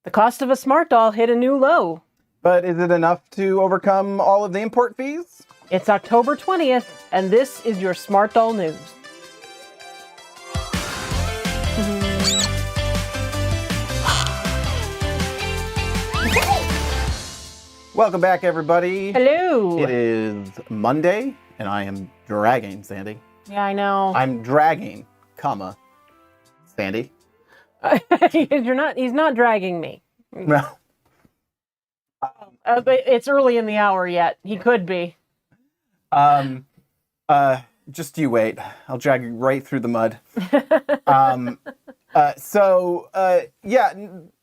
The cost of a smart doll hit a new low. But is it enough to overcome all of the import fees? It's October 20th, and this is your smart doll news. Welcome back, everybody. Hello. It is Monday, and I am dragging Sandy. Yeah, I know. I'm dragging, Sandy. He's not dragging me. No. But it's early in the hour yet. He could be. Just you wait. I'll drag you right through the mud. Yeah,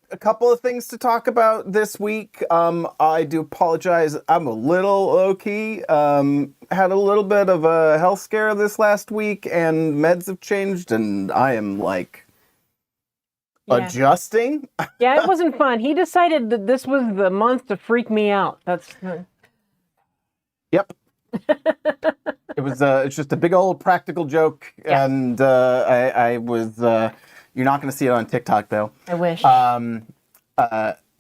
a couple of things to talk about this week. I do apologize. I'm a little low-key. Had a little bit of a health scare this last week, and meds have changed, and I am adjusting. Yeah, it wasn't fun. He decided that this was the month to freak me out. Yep. It's just a big old practical joke, yeah. And I was. You're not going to see it on TikTok, though. I wish.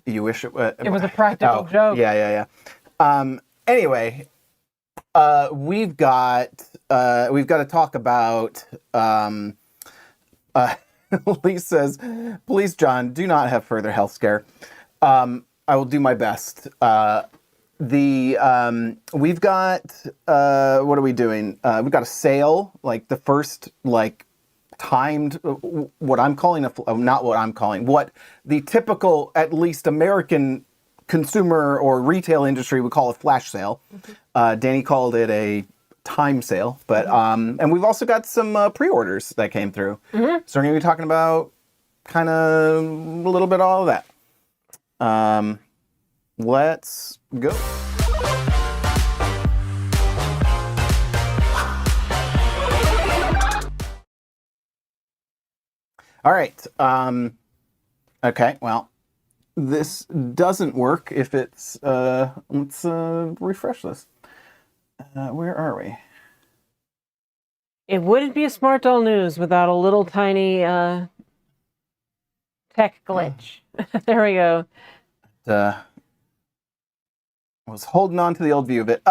You wish it was. It was a practical joke. Yeah. Anyway, we've got to talk about. Lee says, "Please, John, do not have further health scare. I will do my best." We've got what are we doing? We've got a sale, like the first timed, what the typical, at least American consumer or retail industry would call a flash sale. Mm-hmm. Danny called it a time sale, but and we've also got some pre-orders that came through. Mm-hmm. So we're going to be talking about kind of a little bit of all of that. Let's go. All right. Okay. Well, this doesn't work if it's. Let's refresh this. Where are we? It wouldn't be a smart doll news without a little tiny tech glitch. There we go. I was holding on to the old view of it.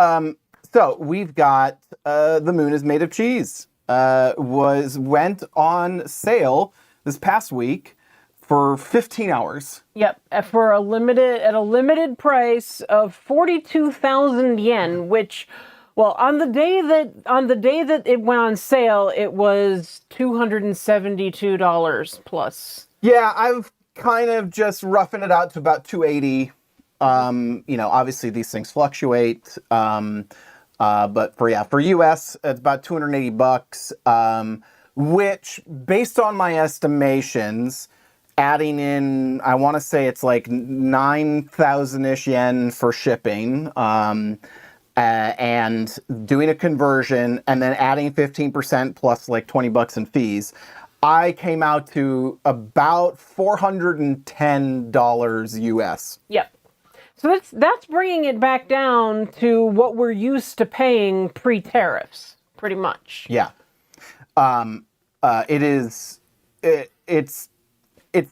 So we've got The Moon is Made of Cheese. Went on sale this past week for 15 hours. Yep, for a limited price of 42,000 yen, which, well, on the day that it went on sale, it was $272 plus. Yeah, I've kind of just roughing it out to about 280. Obviously these things fluctuate. But for US, it's about $280. Which, based on my estimations, adding in, I want to say it's like 9,000-ish yen for shipping, and doing a conversion, and then adding 15% plus like $20 in fees, I came out to about $410 US. Yep. So that's bringing it back down to what we're used to paying pre-tariffs, pretty much. Yeah. It's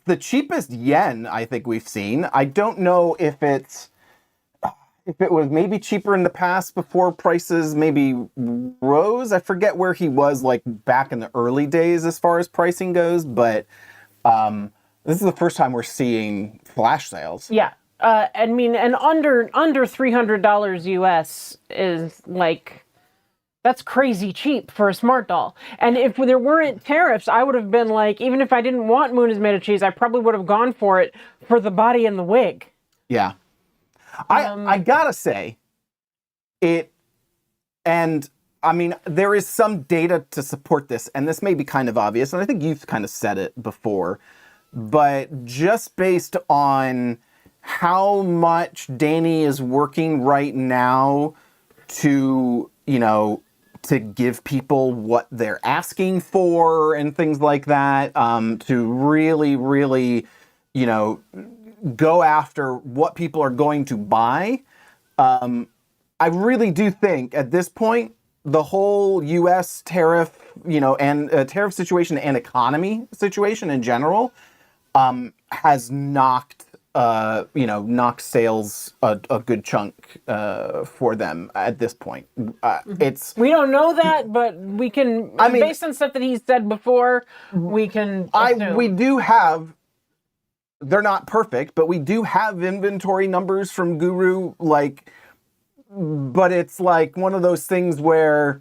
the cheapest yen I think we've seen. I don't know if it was maybe cheaper in the past before prices maybe rose. I forget where he was back in the early days as far as pricing goes, but this is the first time we're seeing flash sales. Yeah. And under $300 US is that's crazy cheap for a smart doll. And if there weren't tariffs, I would have been even if I didn't want Moon is Made of Cheese, I probably would have gone for it for the body and the wig. Yeah. I gotta say, there is some data to support this, and this may be kind of obvious, and I think you've kind of said it before, but just based on how much Danny is working right now to give people what they're asking for and things like that, to really, really, go after what people are going to buy. I really do think at this point, the whole U.S. tariff, and tariff situation and economy situation in general, has knocked knocked sales a good chunk for them at this point. It's We don't know that, but we can. I mean, based on stuff that he's said before, we can. Assume. we do have. They're not perfect, but we do have inventory numbers from Guru, but it's like one of those things where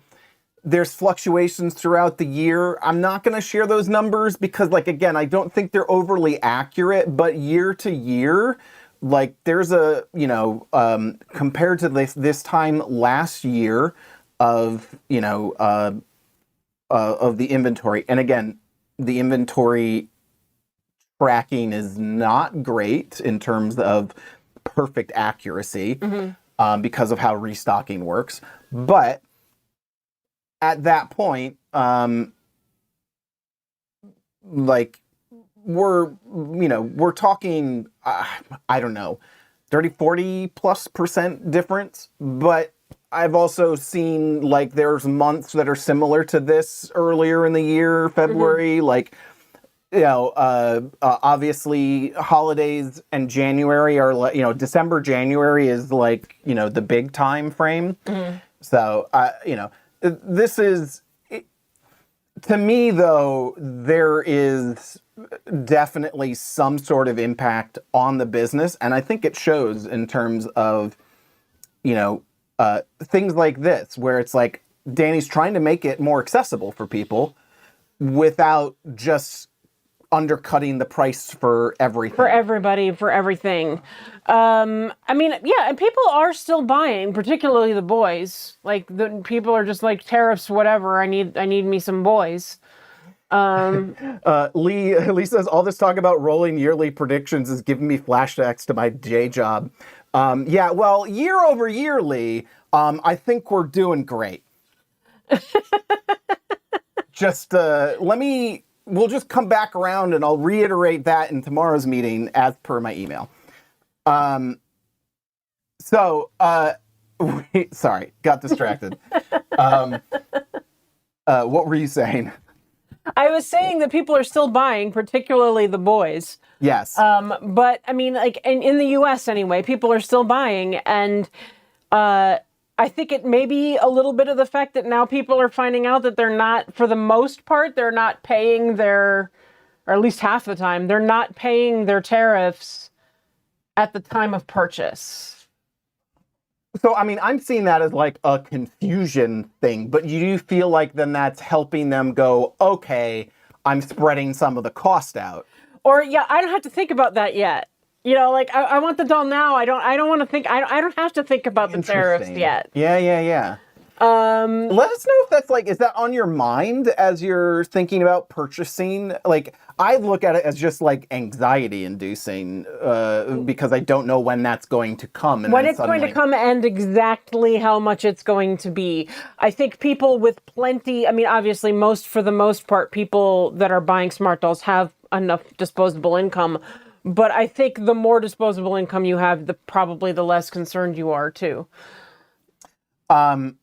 there's fluctuations throughout the year. I'm not going to share those numbers because, again, I don't think they're overly accurate, but year to year, there's a, compared to this time last year of the inventory. And again, the inventory tracking is not great in terms of perfect accuracy because of how restocking works. But at that point, we're talking, I don't know, 30-40+% difference. But I've also seen there's months that are similar to this earlier in the year, February, obviously holidays and January are December, January is the big time frame. So, this is, to me though, there is definitely some sort of impact on the business. And I think it shows in terms of, things like this, where it's Danny's trying to make it more accessible for people without just undercutting the price for everything. For everybody, for everything. And people are still buying, particularly the boys. The people are just tariffs, whatever. I need me some boys. Lee says, all this talk about rolling yearly predictions is giving me flashbacks to my day job. Year over year, Lee, I think we're doing great. We'll just come back around and I'll reiterate that in tomorrow's meeting as per my email. Sorry, got distracted. What were you saying? I was saying that people are still buying, particularly the boys. Yes. But in the US anyway, people are still buying, and I think it may be a little bit of the fact that now people are finding out that they're not, for the most part, they're not paying or at least half the time, they're not paying their tariffs at the time of purchase. So, I'm seeing that as a confusion thing, but you do feel then that's helping them go, okay, I'm spreading some of the cost out. Or, I don't have to think about that yet. I want the doll now. I don't want to think. I don't have to think about the tariffs yet. Yeah. Let us know if that's is that on your mind as you're thinking about purchasing? I look at it as just anxiety inducing because I don't know when that's going to come. And when it's going to come and exactly how much it's going to be. I think people with plenty, obviously for the most part, people that are buying smart dolls have enough disposable income. But I think the more disposable income you have, probably the less concerned you are too. Katie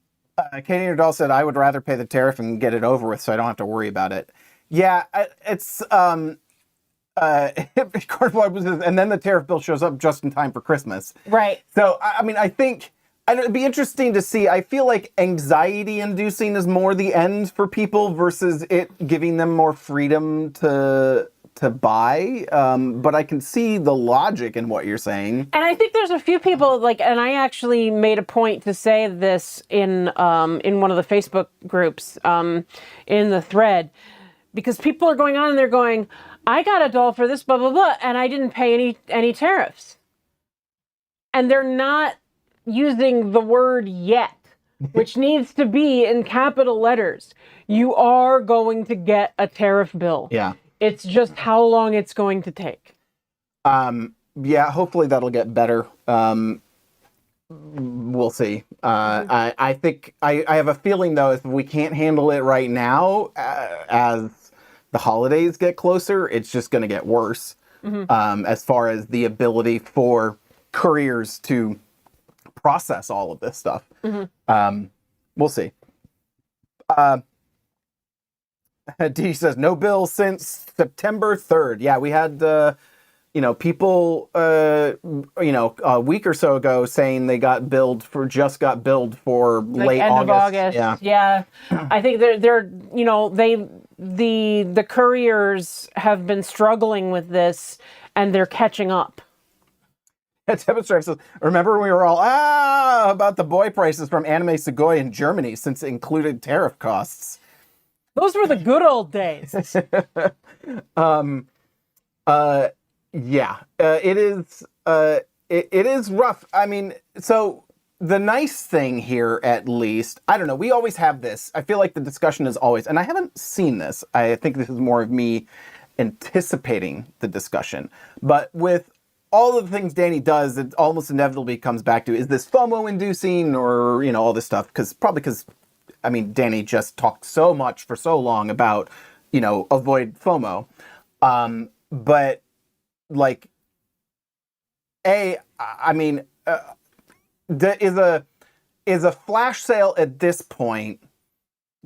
and her doll said, I would rather pay the tariff and get it over with so I don't have to worry about it. Yeah, it's and then the tariff bill shows up just in time for Christmas. Right. So, I think it'd be interesting to see. I feel anxiety inducing is more the end for people versus it giving them more freedom to buy, but I can see the logic in what you're saying. And I think there's a few people and I actually made a point to say this in one of the Facebook groups, in the thread, because people are going on and they're going, I got a doll for this, blah, blah, blah, and I didn't pay any tariffs. And they're not using the word yet, which needs to be in capital letters. You are going to get a tariff bill. Yeah. It's just how long it's going to take. Hopefully that'll get better. We'll see. I think I have a feeling though, if we can't handle it right now, as the holidays get closer, it's just going to get worse. As far as the ability for couriers to process all of this stuff. We'll see. Dee says, no bill since September 3rd. Yeah, we had people, a week or so ago saying they just got billed for Like late end August. of August. Yeah. I think the couriers have been struggling with this and they're catching up. Demonstrator says, remember when we were all about the boy prices from Anime Sugoi in Germany since it included tariff costs. Those were the good old days. It is it is rough. I mean, so the nice thing here, at least, I don't know, we always have this. I feel like the discussion is always, and I haven't seen this. I think this is more of me anticipating the discussion. But with all of the things Danny does, it almost inevitably comes back to, is this FOMO inducing or, all this stuff? Because, I mean, Danny just talked so much for so long about, avoid FOMO. But like, is a flash sale at this point?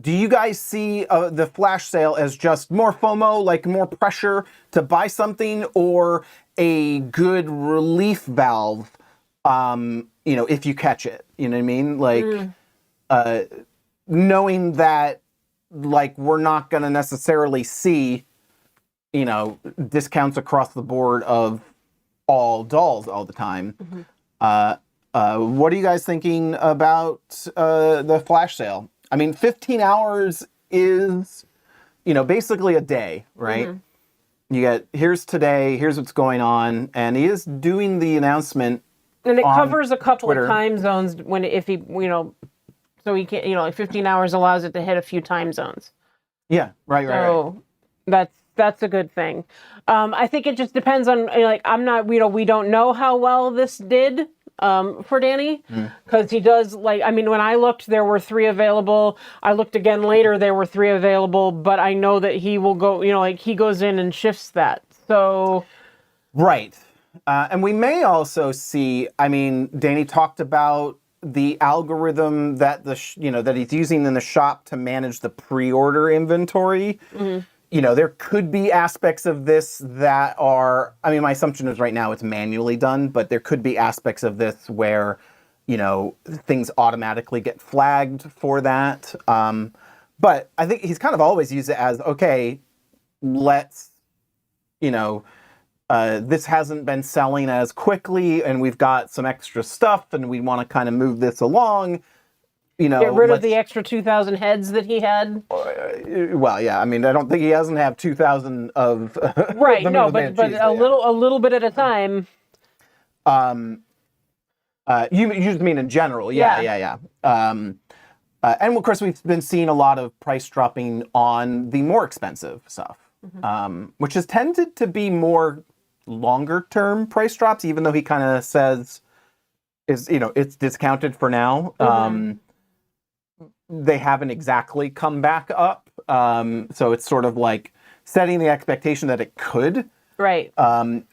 Do you guys see the flash sale as just more FOMO, like more pressure to buy something, or a good relief valve? If you catch it, you know what I mean? Like, knowing that, like, we're not going to necessarily see, discounts across the board of all dolls all the time. What are you guys thinking about the flash sale? I mean, 15 hours is, basically a day, right? You get, here's today, here's what's going on, and he is doing the announcement. And it covers a couple Twitter. of time zones if he, so he can't, like 15 hours allows it to hit a few time zones. Yeah, right. So that's a good thing. I think it just depends on, like, we don't know how well this did for Danny, because he does, like, I mean, when I looked, there were 3 available. I looked again later, there were 3 available, but I know that he will go, like, he goes in and shifts that. So. Right. And we may also see, I mean, Danny talked about the algorithm that that he's using in the shop to manage the pre-order inventory. There could be aspects of this that are, I mean, my assumption is right now it's manually done, but there could be aspects of this where, things automatically get flagged for that. But I think he's kind of always used it as, okay, let's, this hasn't been selling as quickly and we've got some extra stuff and we want to kind of move this along. Get rid of the extra 2,000 heads that he had. Well, yeah. I mean, I don't think he doesn't have 2,000 of. Right. No, but a little bit at a time. You just mean in general? Yeah. And of course, we've been seeing a lot of price dropping on the more expensive stuff, which has tended to be more longer term price drops, even though he kind of says it's discounted for now. They haven't exactly come back up. So it's sort of like setting the expectation that it could. Right.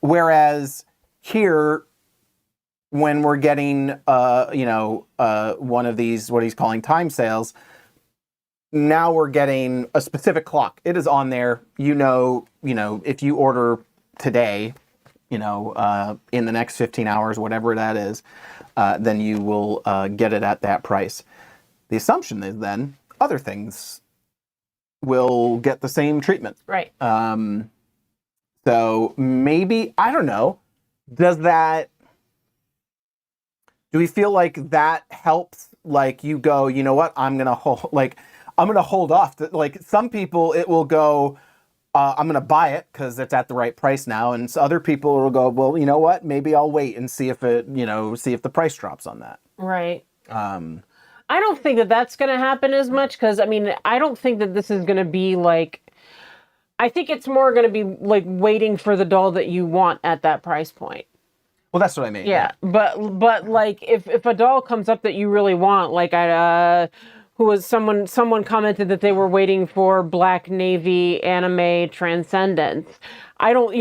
Whereas here, when we're getting, one of these, what he's calling time sales, now we're getting a specific clock. It is on there. If you order today, in the next 15 hours, whatever that is, then you will get it at that price. The assumption is then other things will get the same treatment. Right. So maybe, I don't know, do we feel like that helps? Like, you go, you know what, I'm going to hold off. Like, some people, it will go, I'm going to buy it because it's at the right price now. And other people will go, well, you know what, maybe I'll wait and see if the price drops on that. Right. I don't think that that's going to happen as much because, I mean, I don't think that this is going to be like, I think it's more going to be like waiting for the doll that you want at that price point. Well, that's what I mean. Yeah. But like if a doll comes up that you really want, like someone commented that they were waiting for Black Navy anime Transcendence. I don't,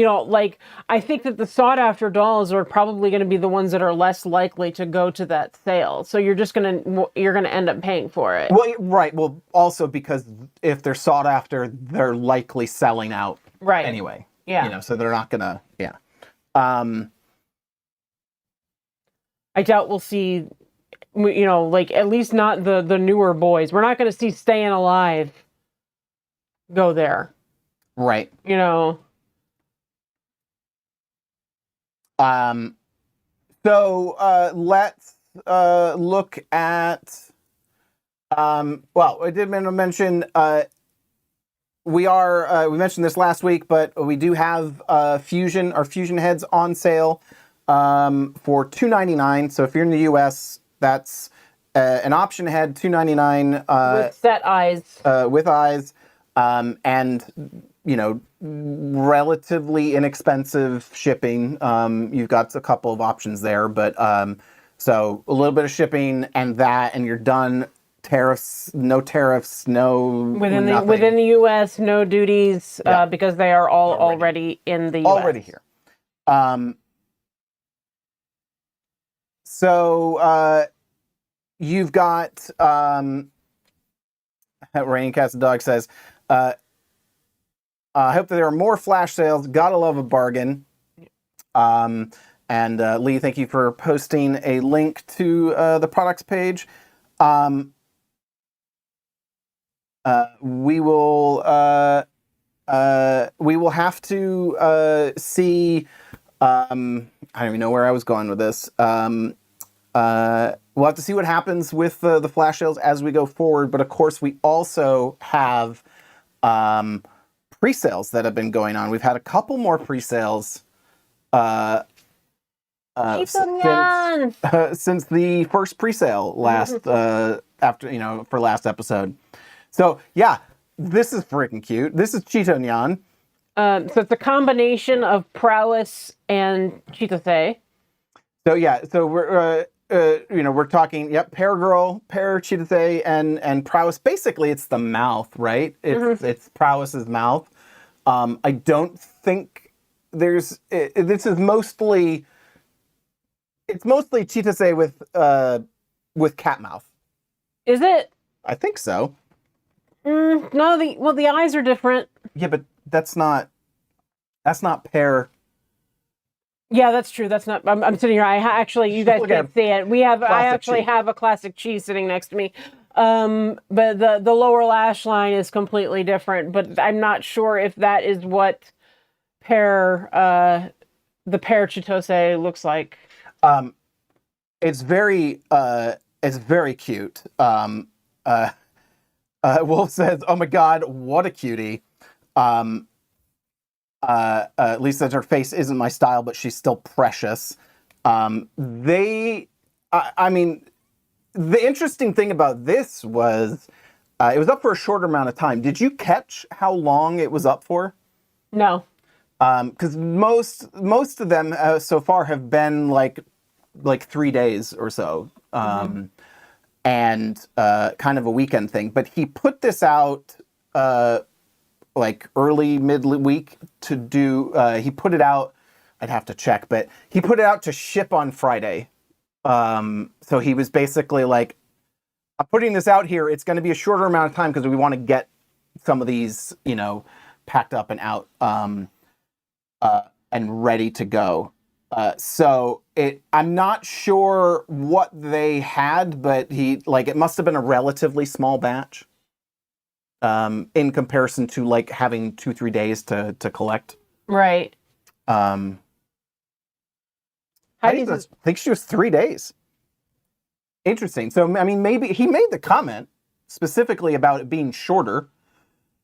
I think that the sought after dolls are probably going to be the ones that are less likely to go to that sale. So you're going to end up paying for it. Well, right. Well, also because if they're sought after, they're likely selling out right anyway. Yeah. So they're not going to, yeah. I doubt we'll see, like at least not the newer boys. We're not going to see Staying Alive go there. Right. So let's look at. Well, I did mention we mentioned this last week, but we do have our Fusion heads on sale for $2.99. So if you're in the U.S., that's an option head, $2.99 With set eyes. with eyes, and relatively inexpensive shipping. You've got a couple of options there, but so a little bit of shipping and you're done. Tariffs, no within nothing. the U.S. No duties because they are all already in the U.S. Already here. So you've got Raincast the Dog says, I hope that there are more flash sales. Gotta love a bargain. And Lee, thank you for posting a link to the products page. We will have to see. I don't even know where I was going with this. We'll have to see what happens with the flash sales as we go forward. But of course, we also have pre-sales that have been going on. We've had a couple more pre-sales since the first pre-sale last for last episode. So yeah, this is freaking cute. This is Cheeto Nyan. So it's a combination of prowess and chitose. So yeah, so we're talking, pear girl, pear chitose, and prowess. Basically, it's the mouth, right? It's prowess's mouth. I don't think this is mostly. It's mostly chitose with cat mouth. Is it? I think so. No, the eyes are different. Yeah, but that's not pear. Yeah, that's true. That's not. I'm sitting here. You guys can't see it. I actually have a classic cheese sitting next to me. But the lower lash line is completely different. But I'm not sure if that is what the pear chitose looks like. It's very cute. Wolf says, "Oh my God, what a cutie." Lisa says her face isn't my style, but she's still precious. I mean, the interesting thing about this was it was up for a shorter amount of time. Did you catch how long it was up for? No. Because most of them so far have been like 3 days or so, and kind of a weekend thing. But he put this out like early mid-week to do. He put it out. I'd have to check, but he put it out to ship on Friday. So he was basically like, "I'm putting this out here. It's going to be a shorter amount of time because we want to get some of these, packed up and out." And ready to go. I'm not sure what they had, but it must have been a relatively small batch in comparison to like having 2-3 days to collect. Right. I think she was 3 days. Interesting. So, I mean, maybe he made the comment specifically about it being shorter,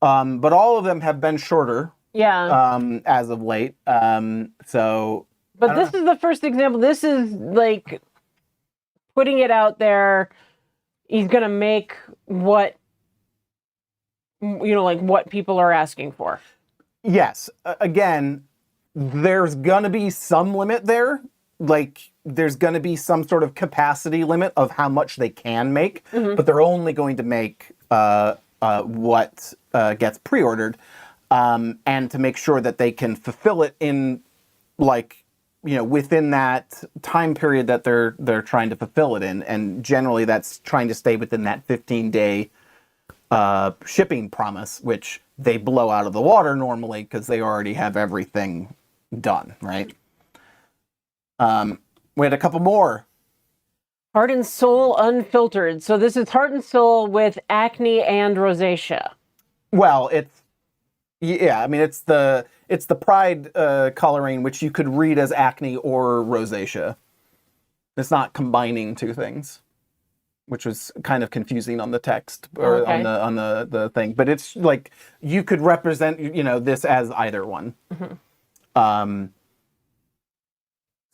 but all of them have been shorter. Yeah. As of late. But this is the first example. This is like putting it out there. He's going to make what people are asking for. Yes. Again, there's going to be some limit there. Like there's going to be some sort of capacity limit of how much they can make, but they're only going to make what gets pre-ordered. And to make sure that they can fulfill it in, within that time period that they're trying to fulfill it in, and generally that's trying to stay within that 15-day shipping promise, which they blow out of the water normally because they already have everything done, right? We had a couple more. Heart and Soul Unfiltered. So this is Heart and Soul with acne and rosacea. Well, it's the Pride coloring, which you could read as acne or rosacea. It's not combining two things, which was kind of confusing on the text or Okay. on the thing. But it's like you could represent this as either one.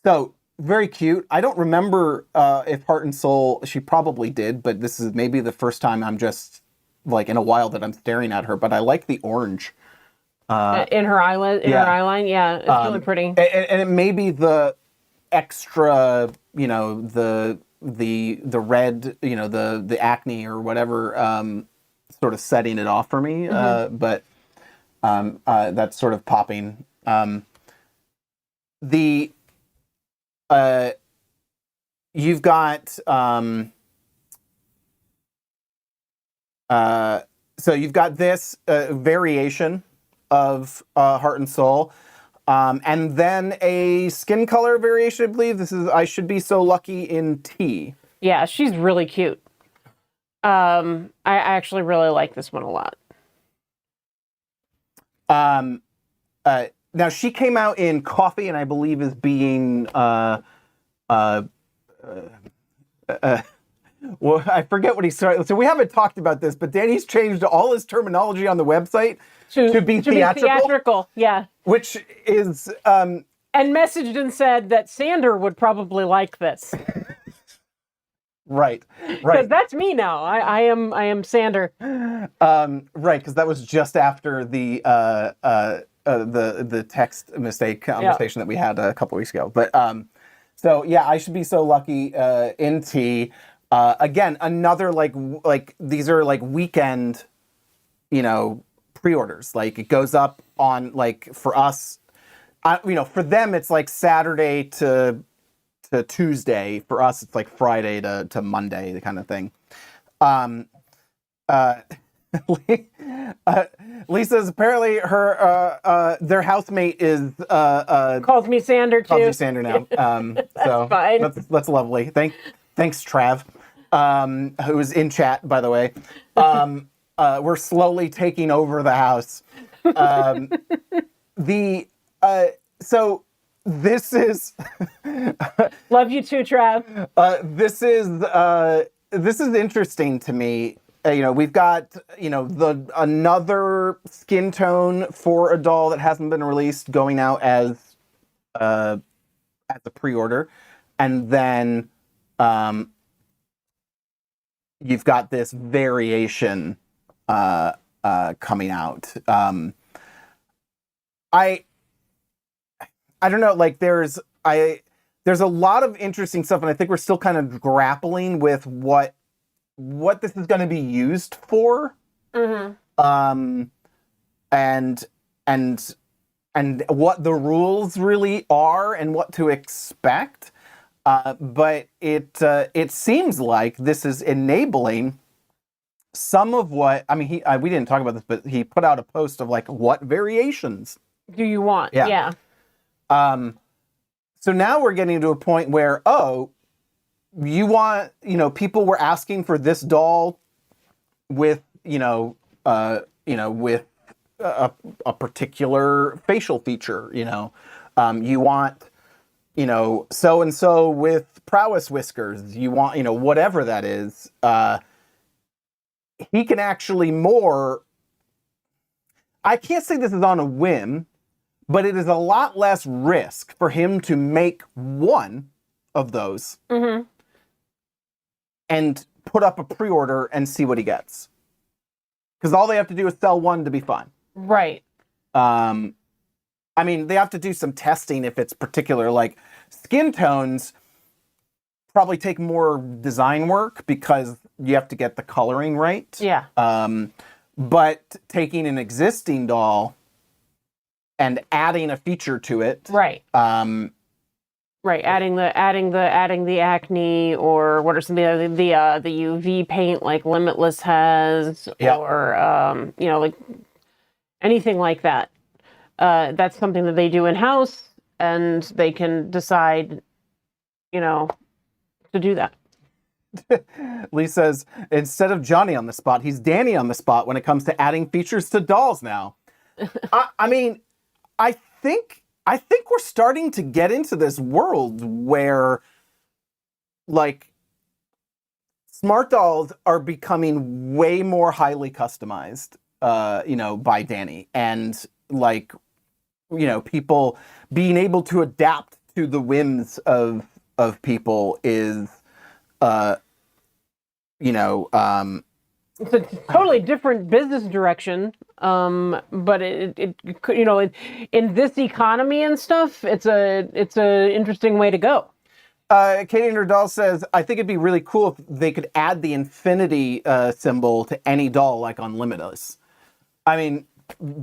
So very cute. I don't remember if Heart and Soul, she probably did, but this is maybe the first time I'm just like in a while that I'm staring at her. But I like the orange in her eyelid, her eyeline. Yeah, it's really pretty. and it may be the extra, the red, the acne or whatever, sort of setting it off for me. But that's sort of popping. You've got so you've got this variation of Heart and Soul, and then a skin color variation. I believe this is I Should Be So Lucky in Tea. Yeah, she's really cute. I actually really like this one a lot. Now she came out in coffee, and I believe is being well, I forget what he started. So we haven't talked about this, but Danny's changed all his terminology on the website to be theatrical. Yeah. Which is and messaged and said that Sander would probably like this. Right. Because that's me now. I am Sander. Right, because that was just after the text mistake conversation that we had a couple weeks ago. But so yeah, I Should Be So Lucky in Tea. Again, another like these are like weekend, pre-orders. Like it goes up on like for us, for them it's like Saturday to Tuesday. For us, it's like Friday to Monday, the kind of thing. Lisa's apparently her their housemate is calls me Sander too. Calls me Sander now. So fine. That's lovely. Thanks, Trav, who is in chat, by the way. We're slowly taking over the house. So this is love you too, Trav. This is interesting to me. We've got another skin tone for a doll that hasn't been released going out as a pre-order, and then you've got this variation coming out. I don't know, like there's a lot of interesting stuff, and I think we're still kind of grappling with what this is going to be used for. And what the rules really are and what to expect. But it seems like this is enabling some of what, I mean, we didn't talk about this, but he put out a post of like, what variations do you want? Yeah. So now we're getting to a point where, you want, people were asking for this doll with, with a particular facial feature, you want, so-and-so with prowess whiskers, you want, whatever that is, he can actually I can't say this is on a whim, but it is a lot less risk for him to make one of those and put up a pre-order and see what he gets. Because all they have to do is sell one to be fine. Right. I mean, they have to do some testing if it's particular. Like, skin tones probably take more design work because you have to get the coloring right. Yeah. But taking an existing doll and adding a feature to it. Right. Right. Adding the acne, or what are some of the UV paint like Limitless has, or like anything like that. That's something that they do in house, and they can decide you know, to do that. Lee says, instead of Johnny on the spot, he's Danny on the spot when it comes to adding features to dolls now. I mean, I think we're starting to get into this world where, like, smart dolls are becoming way more highly customized, by Danny. And, like, people being able to adapt to the whims of people is, It's a totally different business direction, but it could, in this economy and stuff, it's a interesting way to go. Katie and her doll says, I think it'd be really cool if they could add the infinity symbol to any doll, like on Limitless. I mean,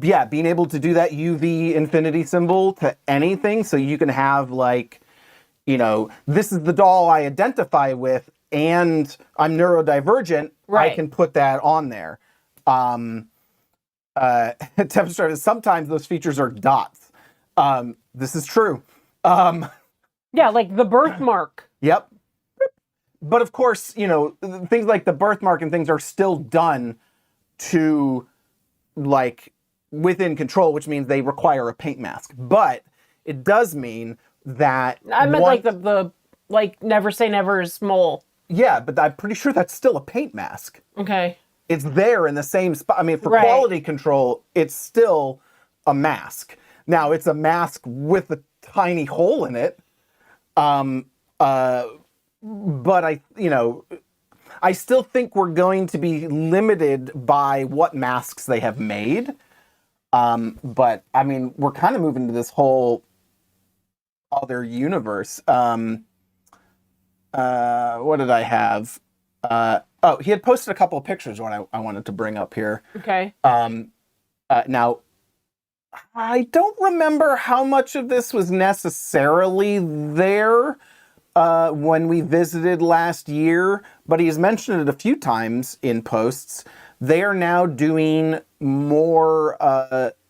yeah, being able to do that UV infinity symbol to anything, so you can have, like, this is the doll I identify with, and I'm neurodivergent, right. I can put that on there. Sometimes those features are dots. This is true. Yeah, like the birthmark. Yep. But of course, things like the birthmark and things are still done to, like, within control, which means they require a paint mask. But it does mean that I meant like the Never Say Never's mole. Yeah, but I'm pretty sure that's still a paint mask. Okay. It's there in the same spot. I mean, for quality control, it's still a mask. Now, it's a mask with a tiny hole in it. But I still think we're going to be limited by what masks they have made. But I mean, we're kind of moving to this whole other universe. What did I have? He had posted a couple of pictures when I wanted to bring up here. Okay. Now, I don't remember how much of this was necessarily there when we visited last year, but he's mentioned it a few times in posts. They are now doing more,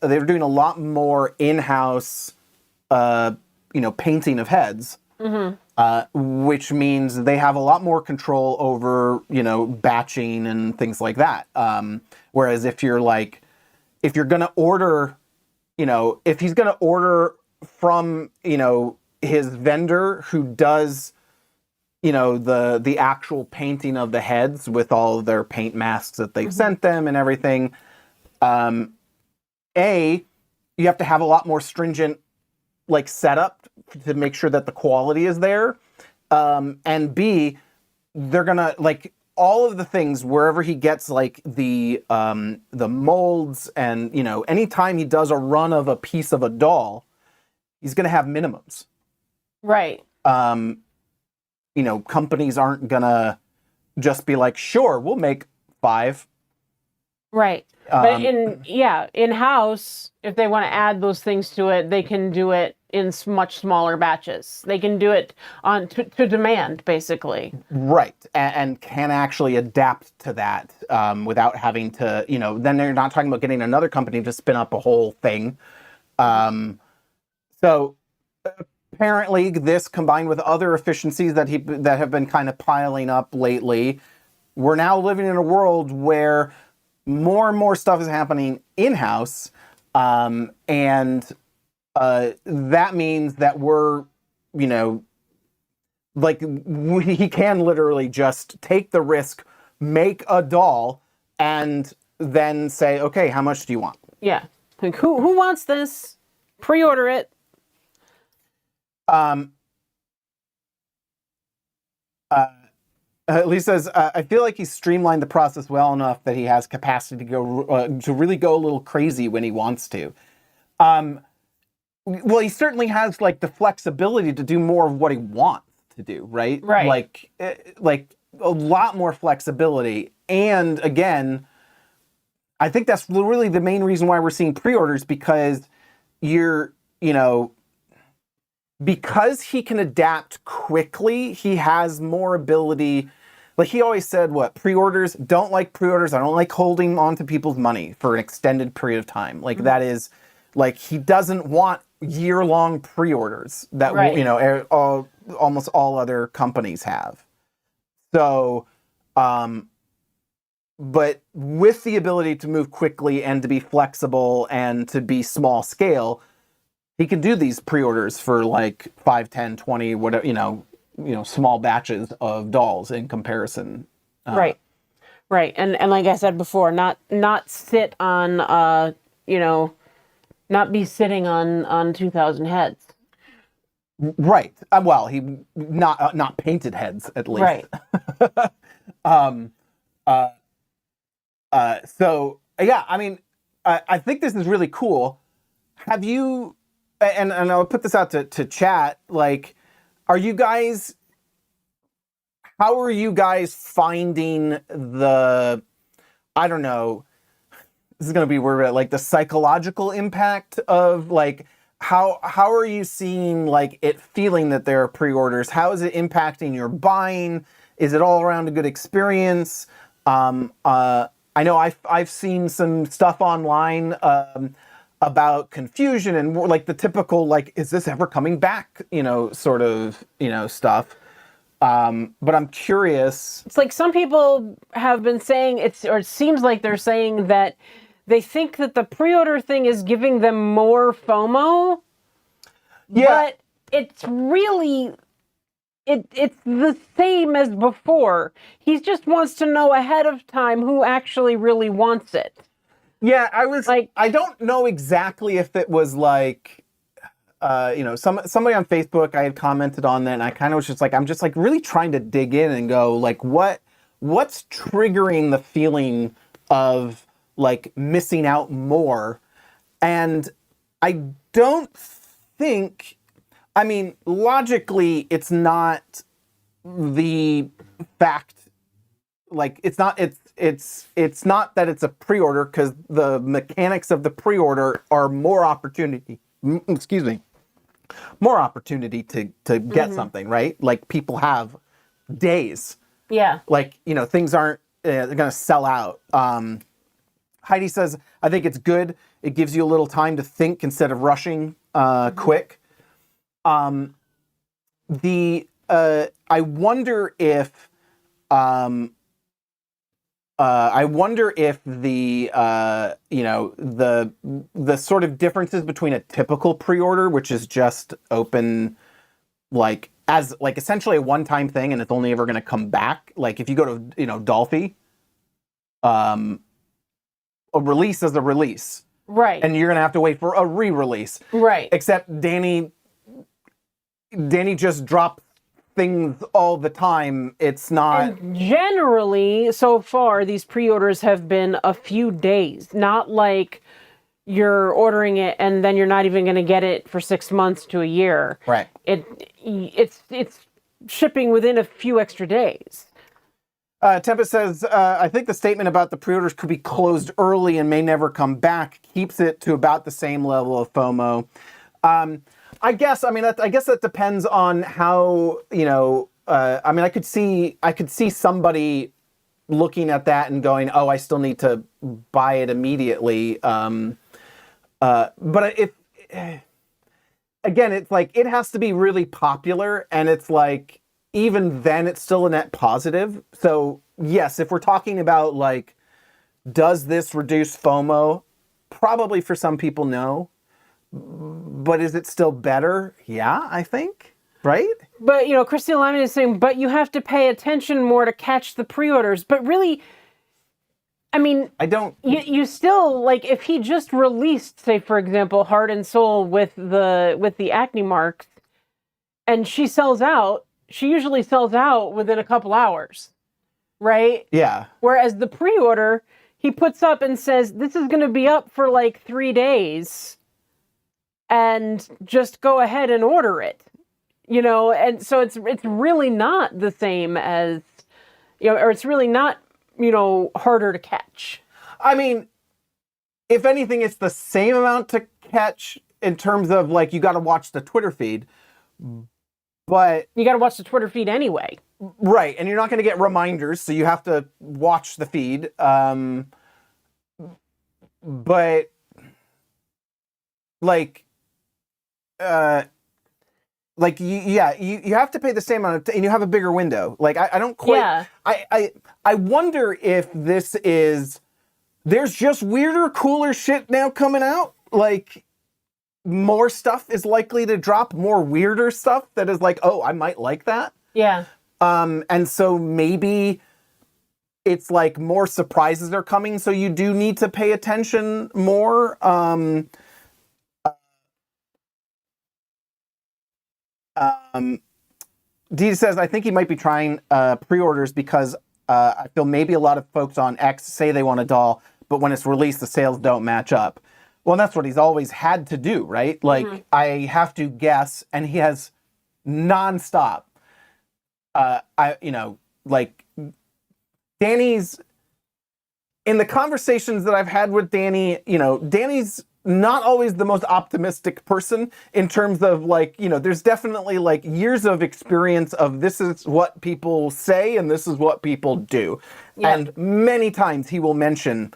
they're doing a lot more in-house, painting of heads. Mm-hmm. Which means they have a lot more control over, batching and things like that. Whereas if you're going to order, if he's going to order from, his vendor who does, the actual painting of the heads with all of their paint masks that they've sent them and everything, you have to have a lot more stringent, like, setup to make sure that the quality is there. And B, they're gonna, like, all of the things wherever he gets, like, the molds and, anytime he does a run of a piece of a doll, he's gonna have minimums. Right. Companies aren't gonna just be like, sure, we'll make 5. Right. But in-house, if they want to add those things to it, they can do it in much smaller batches. They can do it on to demand, basically. Right. And can actually adapt to that without having to, then they're not talking about getting another company to spin up a whole thing. So apparently this, combined with other efficiencies that have been kind of piling up lately, we're now living in a world where more and more stuff is happening in-house, and that means that we're, he can literally just take the risk, make a doll, and then say, okay, how much do you want? Yeah. Like, who wants this? Pre-order it. Lee says, I feel like he's streamlined the process well enough that he has capacity to go to really go a little crazy when he wants to. Well, he certainly has, like, the flexibility to do more of what he wants to do, right? Right. Like a lot more flexibility. And again, I think that's really the main reason why we're seeing pre-orders, because because he can adapt quickly, he has more ability. Like, he always said, pre-orders, don't like pre-orders. I don't like holding on to people's money for an extended period of time. Like, that is, like, he doesn't want year-long pre-orders that, right. almost all other companies have. So, but with the ability to move quickly and to be flexible and to be small scale, he can do these pre-orders for like 5, 10, 20, whatever, small batches of dolls in comparison. Right. And like I said before, not sit on not be sitting on 2,000 heads. Right. Well, he not painted heads at least. Right. So yeah, I mean, I think this is really cool. Have you? And I'll put this out to chat. Like, how are you guys finding the? I don't know. This is going to be weird, like the psychological impact of like how are you seeing like it feeling that there are pre-orders? How is it impacting your buying? Is it all around a good experience? I know I've seen some stuff online about confusion and like the typical like, is this ever coming back? Sort of stuff. But I'm curious. It's like some people have been saying it seems like they're saying that they think that the pre-order thing is giving them more FOMO. Yeah. But it's really it's the same as before. He just wants to know ahead of time who actually really wants it. Yeah, I don't know exactly if it was like somebody on Facebook, I had commented on that, and I kind of was just like, I'm just like really trying to dig in and go like, what's triggering the feeling of like missing out more? And I don't think, I mean, logically, it's not the fact, like it's not that it's a pre-order, because the mechanics of the pre-order are more opportunity to get something, right? Like people have days. Yeah. Like, things aren't they're gonna sell out. Heidi says, I think it's good. It gives you a little time to think instead of rushing quick. I wonder if the the sort of differences between a typical pre-order, which is just open like as like essentially a one-time thing and it's only ever going to come back. Like if you go to Dolphy, a release is a release, right? And you're going to have to wait for a re-release, right? Except Danny just dropped things all the time. It's not. And generally, so far, these pre-orders have been a few days, not like you're ordering it and then you're not even going to get it for 6 months to a year. Right. It's shipping within a few extra days. Tempest says, I think the statement about the pre-orders could be closed early and may never come back keeps it to about the same level of FOMO. I guess that depends on how, I mean, I could see somebody looking at that and going, oh, I still need to buy it immediately. But again, it's like, it has to be really popular, and it's like, even then it's still a net positive. So yes, if we're talking about like, does this reduce FOMO? Probably for some people, no. But is it still better? Yeah, I think. Right? But, Christine Lyman is saying, but you have to pay attention more to catch the pre-orders. But really, I mean, I don't. You still, like, if he just released, say, for example, Heart and Soul with the acne marks, and she sells out, she usually sells out within a couple hours, right? Yeah. Whereas the pre-order, he puts up and says, this is going to be up for like 3 days, and just go ahead and order it, and so it's really not the same as, or it's really not, harder to catch. I mean, if anything, it's the same amount to catch in terms of like, you got to watch the Twitter feed, but you got to watch the Twitter feed anyway. Right. And you're not going to get reminders, so you have to watch the feed. But like Like you have to pay the same amount and you have a bigger window. Like I don't quite. Yeah. I wonder if this is. There's just weirder, cooler shit now coming out. Like more stuff is likely to drop. More weirder stuff that is like, oh, I might like that. Yeah. And so maybe it's like more surprises are coming, so you do need to pay attention more. Dee says, I think he might be trying pre-orders because I feel maybe a lot of folks on X say they want a doll, but when it's released, the sales don't match up. Well, that's what he's always had to do, right? Like, I have to guess, and he has nonstop. Like, Danny's, in the conversations that I've had with Danny, Danny's not always the most optimistic person in terms of like, there's definitely like years of experience of this is what people say and this is what people do. Yeah. And many times he will mention,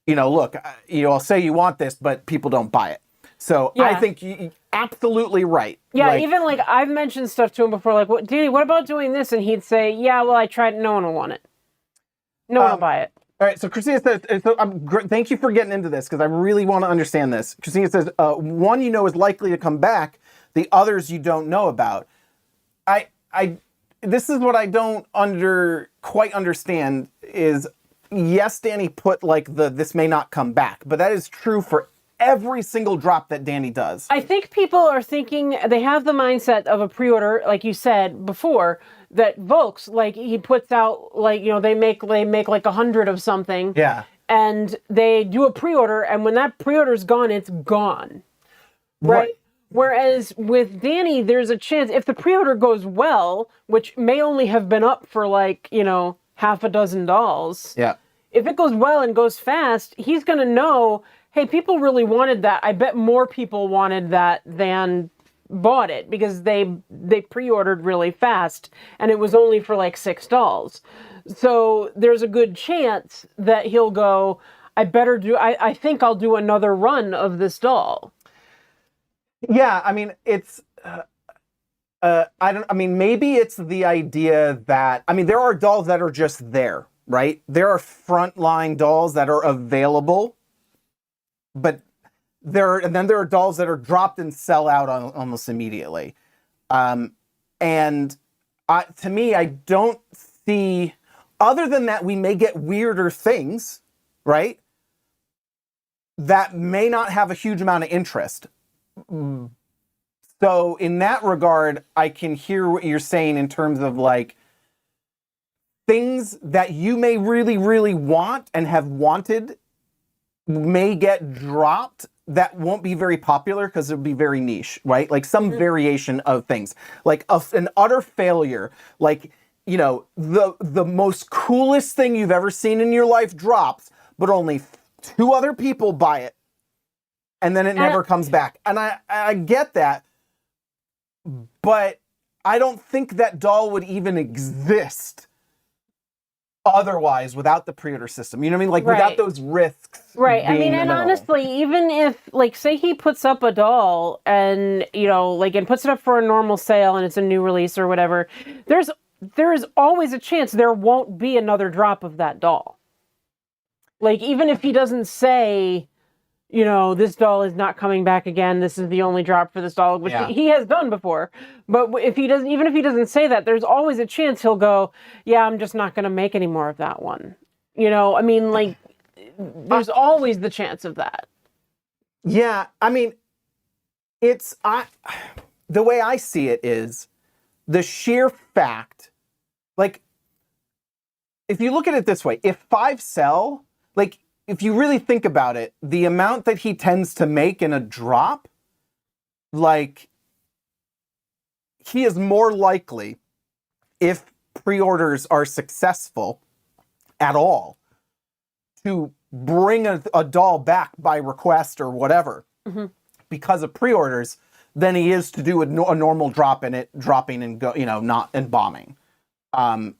look, I'll say you want this, but people don't buy it. So yeah. I think you're absolutely right. Yeah, like, even like I've mentioned stuff to him before, like, Danny, what about doing this? And he'd say, yeah, well, I tried it. No one will want it. No one will buy it. All right, so Christina says, thank you for getting into this, because I really want to understand this. Christina says, one is likely to come back, the others you don't know about. This is what I don't quite understand is, yes, Danny put like this may not come back, but that is true for every single drop that Danny does. I think people are thinking, they have the mindset of a pre-order, like you said before, that Volks, like he puts out, like, they make like 100 of something. Yeah. And they do a pre-order, and when that pre-order's gone, it's gone. Right? Whereas with Danny, there's a chance, if the pre-order goes well, which may only have been up for like, half a dozen dolls. Yeah. If it goes well and goes fast, he's going to know, hey, people really wanted that. I bet more people wanted that than bought it because they pre-ordered really fast and it was only for like 6 dolls. So there's a good chance that he'll go, I think I'll do another run of this doll. Yeah, I mean, it's, maybe it's the idea that, there are dolls that are just there, right? There are frontline dolls that are available, but then there are dolls that are dropped and sell out almost immediately. To me, I don't see, other than that, we may get weirder things, right? That may not have a huge amount of interest. So in that regard, I can hear what you're saying in terms of like things that you may really, really want and have wanted may get dropped that won't be very popular because it'll be very niche, right? Like some variation of things, like an utter failure, like, the most coolest thing you've ever seen in your life drops, but only 2 other people buy it. And then it never comes back. And I get that, but I don't think that doll would even exist otherwise without the pre-order system. You know what I mean? Like without those risks. Right. I mean, and honestly, even if, like, say he puts up a doll and, and puts it up for a normal sale and it's a new release or whatever, there is always a chance there won't be another drop of that doll. Like, even if he doesn't say, this doll is not coming back again, this is the only drop for this doll, which he has done before. But even if he doesn't say that, there's always a chance he'll go, yeah, I'm just not going to make any more of that one. Like, there's always the chance of that. Yeah, the way I see it is the sheer fact, like, if you look at it this way, if 5 sell, like, if you really think about it, the amount that he tends to make in a drop, like, he is more likely, if pre-orders are successful at all, to bring a doll back by request or whatever because of pre-orders than he is to do a normal drop in it, dropping and go, not and bombing.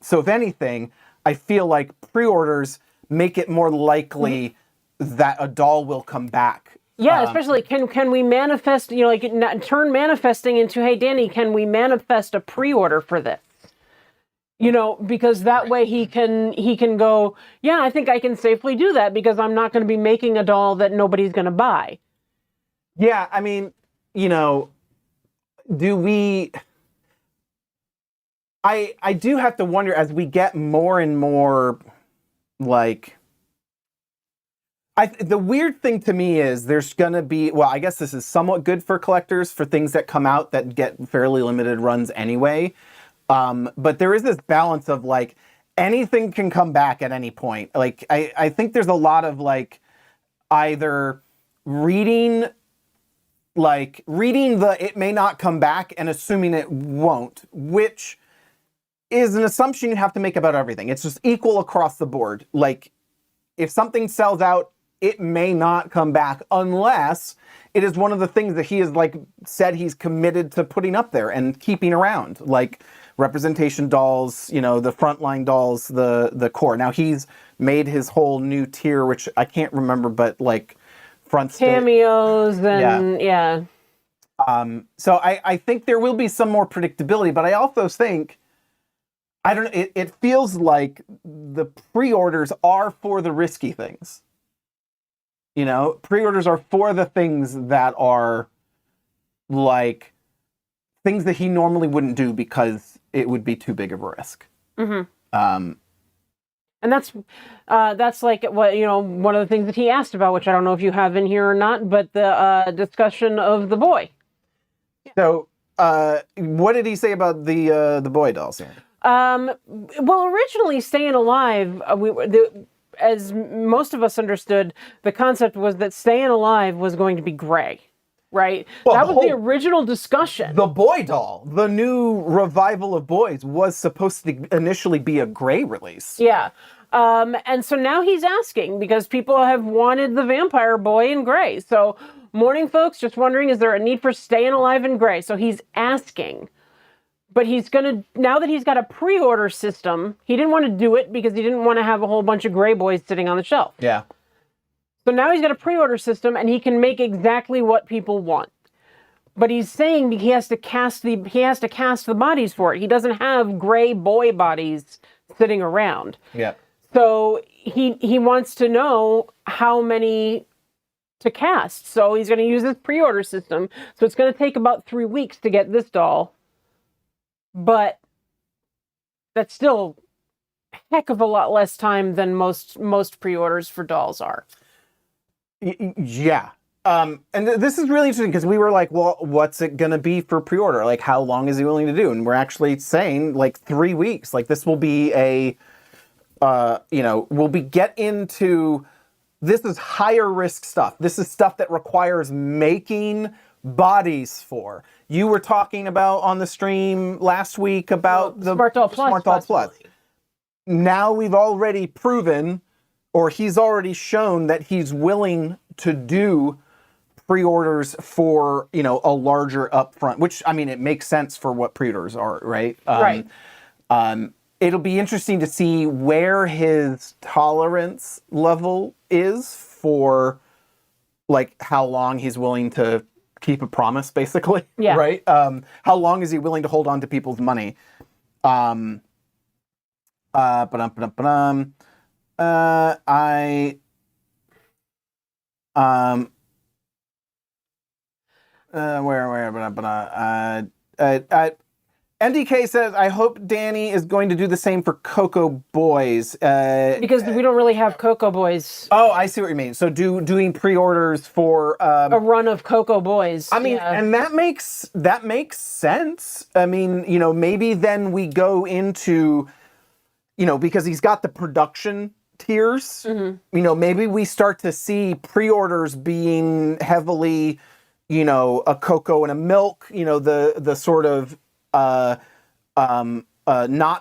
So if anything, I feel like pre-orders make it more likely that a doll will come back Yeah, especially can we manifest, like turn manifesting into, hey, Danny, can we manifest a pre-order for this? Because that way he can go, yeah, I think I can safely do that because I'm not going to be making a doll that nobody's going to buy. Yeah, I mean, do we... I do have to wonder, as we get more and more, like... the weird thing to me is there's going to be... Well, I guess this is somewhat good for collectors, for things that come out that get fairly limited runs anyway. But there is this balance of, like, anything can come back at any point. Like, I think there's a lot of, like, either reading the it may not come back and assuming it won't, which is an assumption you have to make about everything. It's just equal across the board. Like, if something sells out, it may not come back unless it is one of the things that he has, like, said he's committed to putting up there and keeping around, like representation dolls, the frontline dolls, the core. Now he's made his whole new tier, which I can't remember, but like front cameos and yeah. So I think there will be some more predictability, but I also think, I don't know, it feels like the pre-orders are for the risky things. Pre-orders are for the things that are like things that he normally wouldn't do because it would be too big of a risk. Mm-hmm. And that's like what, one of the things that he asked about, which I don't know if you have in here or not, but the discussion of the boy. So, what did he say about the boy dolls? Well, originally, Staying Alive, as most of us understood, the concept was that Staying Alive was going to be gray, right? Well, that was the original discussion. The boy doll, the new revival of boys, was supposed to initially be a gray release. Yeah. And so now he's asking, because people have wanted the vampire boy in gray. So, morning, folks, just wondering, is there a need for Staying Alive in gray? So he's asking. But he's going to, now that he's got a pre-order system, he didn't want to do it because he didn't want to have a whole bunch of gray boys sitting on the shelf. Yeah. So now he's got a pre-order system and he can make exactly what people want. But he's saying he has to cast the bodies for it. He doesn't have gray boy bodies sitting around. Yeah. So he wants to know how many to cast. So he's going to use this pre-order system. So it's going to take about 3 weeks to get this doll. But that's still a heck of a lot less time than most pre-orders for dolls are. Yeah. And this is really interesting because we were like, well, what's it going to be for pre-order? Like, how long is he willing to do? And we're actually saying, like, 3 weeks. Like, this will be this is higher risk stuff. This is stuff that requires making bodies for. You were talking about on the stream last week about the Smartdoll Plus. Smartdoll Plus. Now we've already proven, or he's already shown that he's willing to do pre-orders for, a larger upfront, which, I mean, it makes sense for what pre-orders are, right? Right. It'll be interesting to see where his tolerance level is for, like, how long he's willing to keep a promise, basically. Yeah. Right? How long is he willing to hold on to people's money? Where NDK says, I hope Danny is going to do the same for Coco Boys. Because we don't really have Coco Boys. Oh, I see what you mean. So doing pre-orders for a run of Coco Boys. I mean, and that makes sense. I mean, maybe then we go into, because he's got the production tiers. Mm-hmm. Maybe we start to see pre-orders being heavily, a cocoa and a milk. The sort of not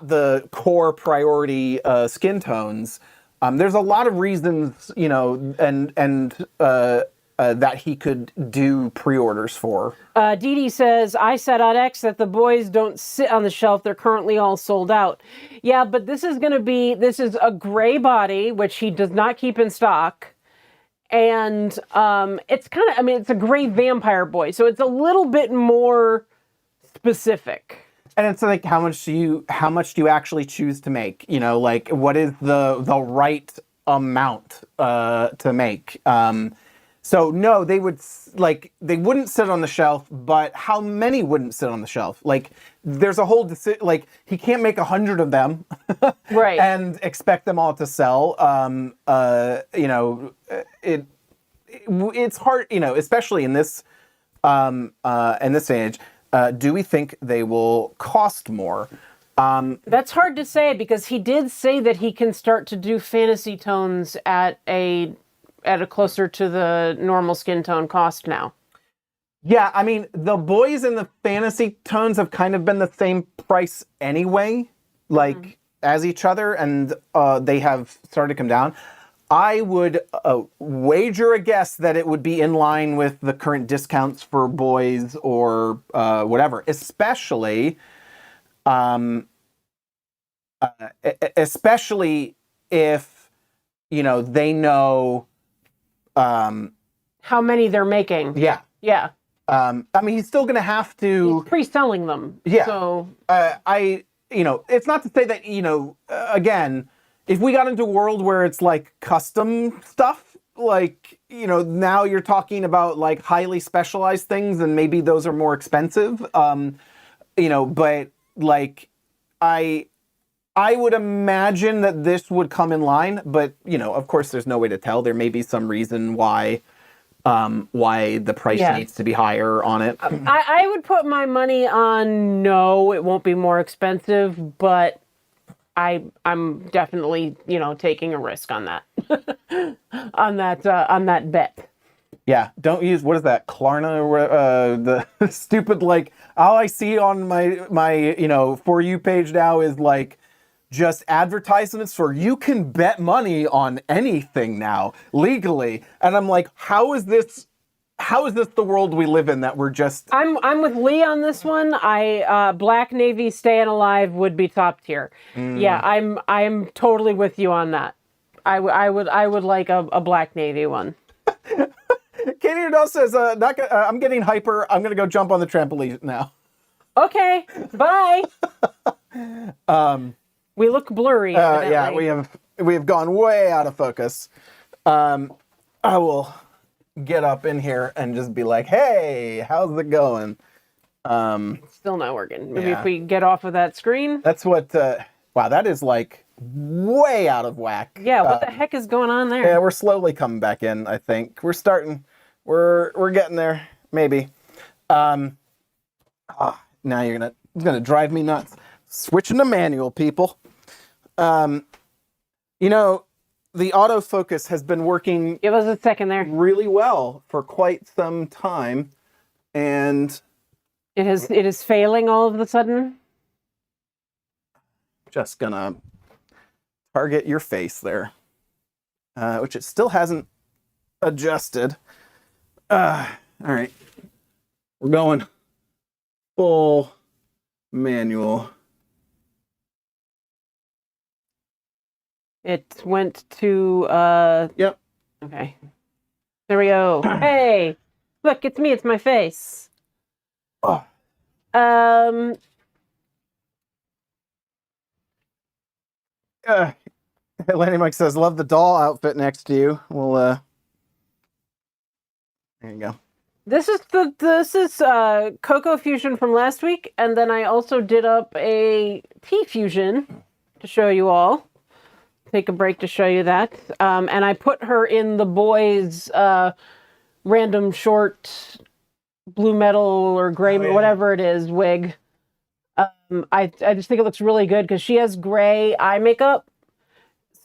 the core priority skin tones. There's a lot of reasons, that he could do pre-orders for. Dee Dee says, I said on X that the boys don't sit on the shelf. They're currently all sold out. Yeah, but this is a gray body, which he does not keep in stock. And it's kind of, I mean, it's a gray vampire boy, so it's a little bit more specific. And it's like, how much do you actually choose to make? You know, like, what is the right amount to make? So no, they wouldn't sit on the shelf, but how many wouldn't sit on the shelf? Like, there's a whole like, he can't make 100 of them, Right? and expect them all to sell. You know, it's hard, you know, especially in this age. Do we think they will cost more? That's hard to say, because he did say that he can start to do fantasy tones at a closer to the normal skin tone cost now. Yeah, I mean, the boys in the fantasy tones have kind of been the same price anyway, like as each other, and they have started to come down. I would wager a guess that it would be in line with the current discounts for boys or whatever, especially if, you know, they know how many they're making. Yeah. Yeah. I mean, he's still going to have to... He's pre-selling them. Yeah. So... you know, it's not to say that, you know, again, if we got into a world where it's like custom stuff, like, you know, now you're talking about like highly specialized things, and maybe those are more expensive. You know, but like, I would imagine that this would come in line, but, you know, of course, there's no way to tell. There may be some reason why the price needs to be higher on it. I would put my money on no, it won't be more expensive, but I'm definitely, you know, taking a risk on that. on that bet. Yeah, don't use, what is that, Klarna, or the stupid, like, all I see on my you know, For You page now is like just advertisements for you can bet money on anything now legally, and I'm like, how is this the world we live in, that we're just... I'm with Lee on this one. Black Navy staying alive would be top tier. Yeah, I'm totally with you on that. I would like a Black Navy one. Katie Udall says, I'm getting hyper. I'm gonna go jump on the trampoline now. Okay, bye. We look blurry. Yeah, we have gone way out of focus. I will get up in here and just be like, hey, how's it going? Still not working. Maybe if we get off of that screen. That's what, wow, that is like way out of whack. Yeah, what the heck is going on there? Yeah, we're slowly coming back in, I think. We're starting, we're getting there, maybe. Now it's gonna drive me nuts. Switching to manual, people. You know, the autofocus has been working... Give us a second there. ...really well for quite some time, and... It is failing all of a sudden? Just gonna target your face there, which it still hasn't adjusted. All right. We're going full manual. It went to, Yep. Okay. There we go. Hey! Look, it's me, it's my face. Oh. Lenny Mike says, love the doll outfit next to you. Well, there you go. This is Cocoa Fusion from last week, and then I also did up a Tea Fusion to show you all. Take a break to show you that. And I put her in the boys' random short blue metal or gray, whatever it is, wig. I just think it looks really good because she has gray eye makeup.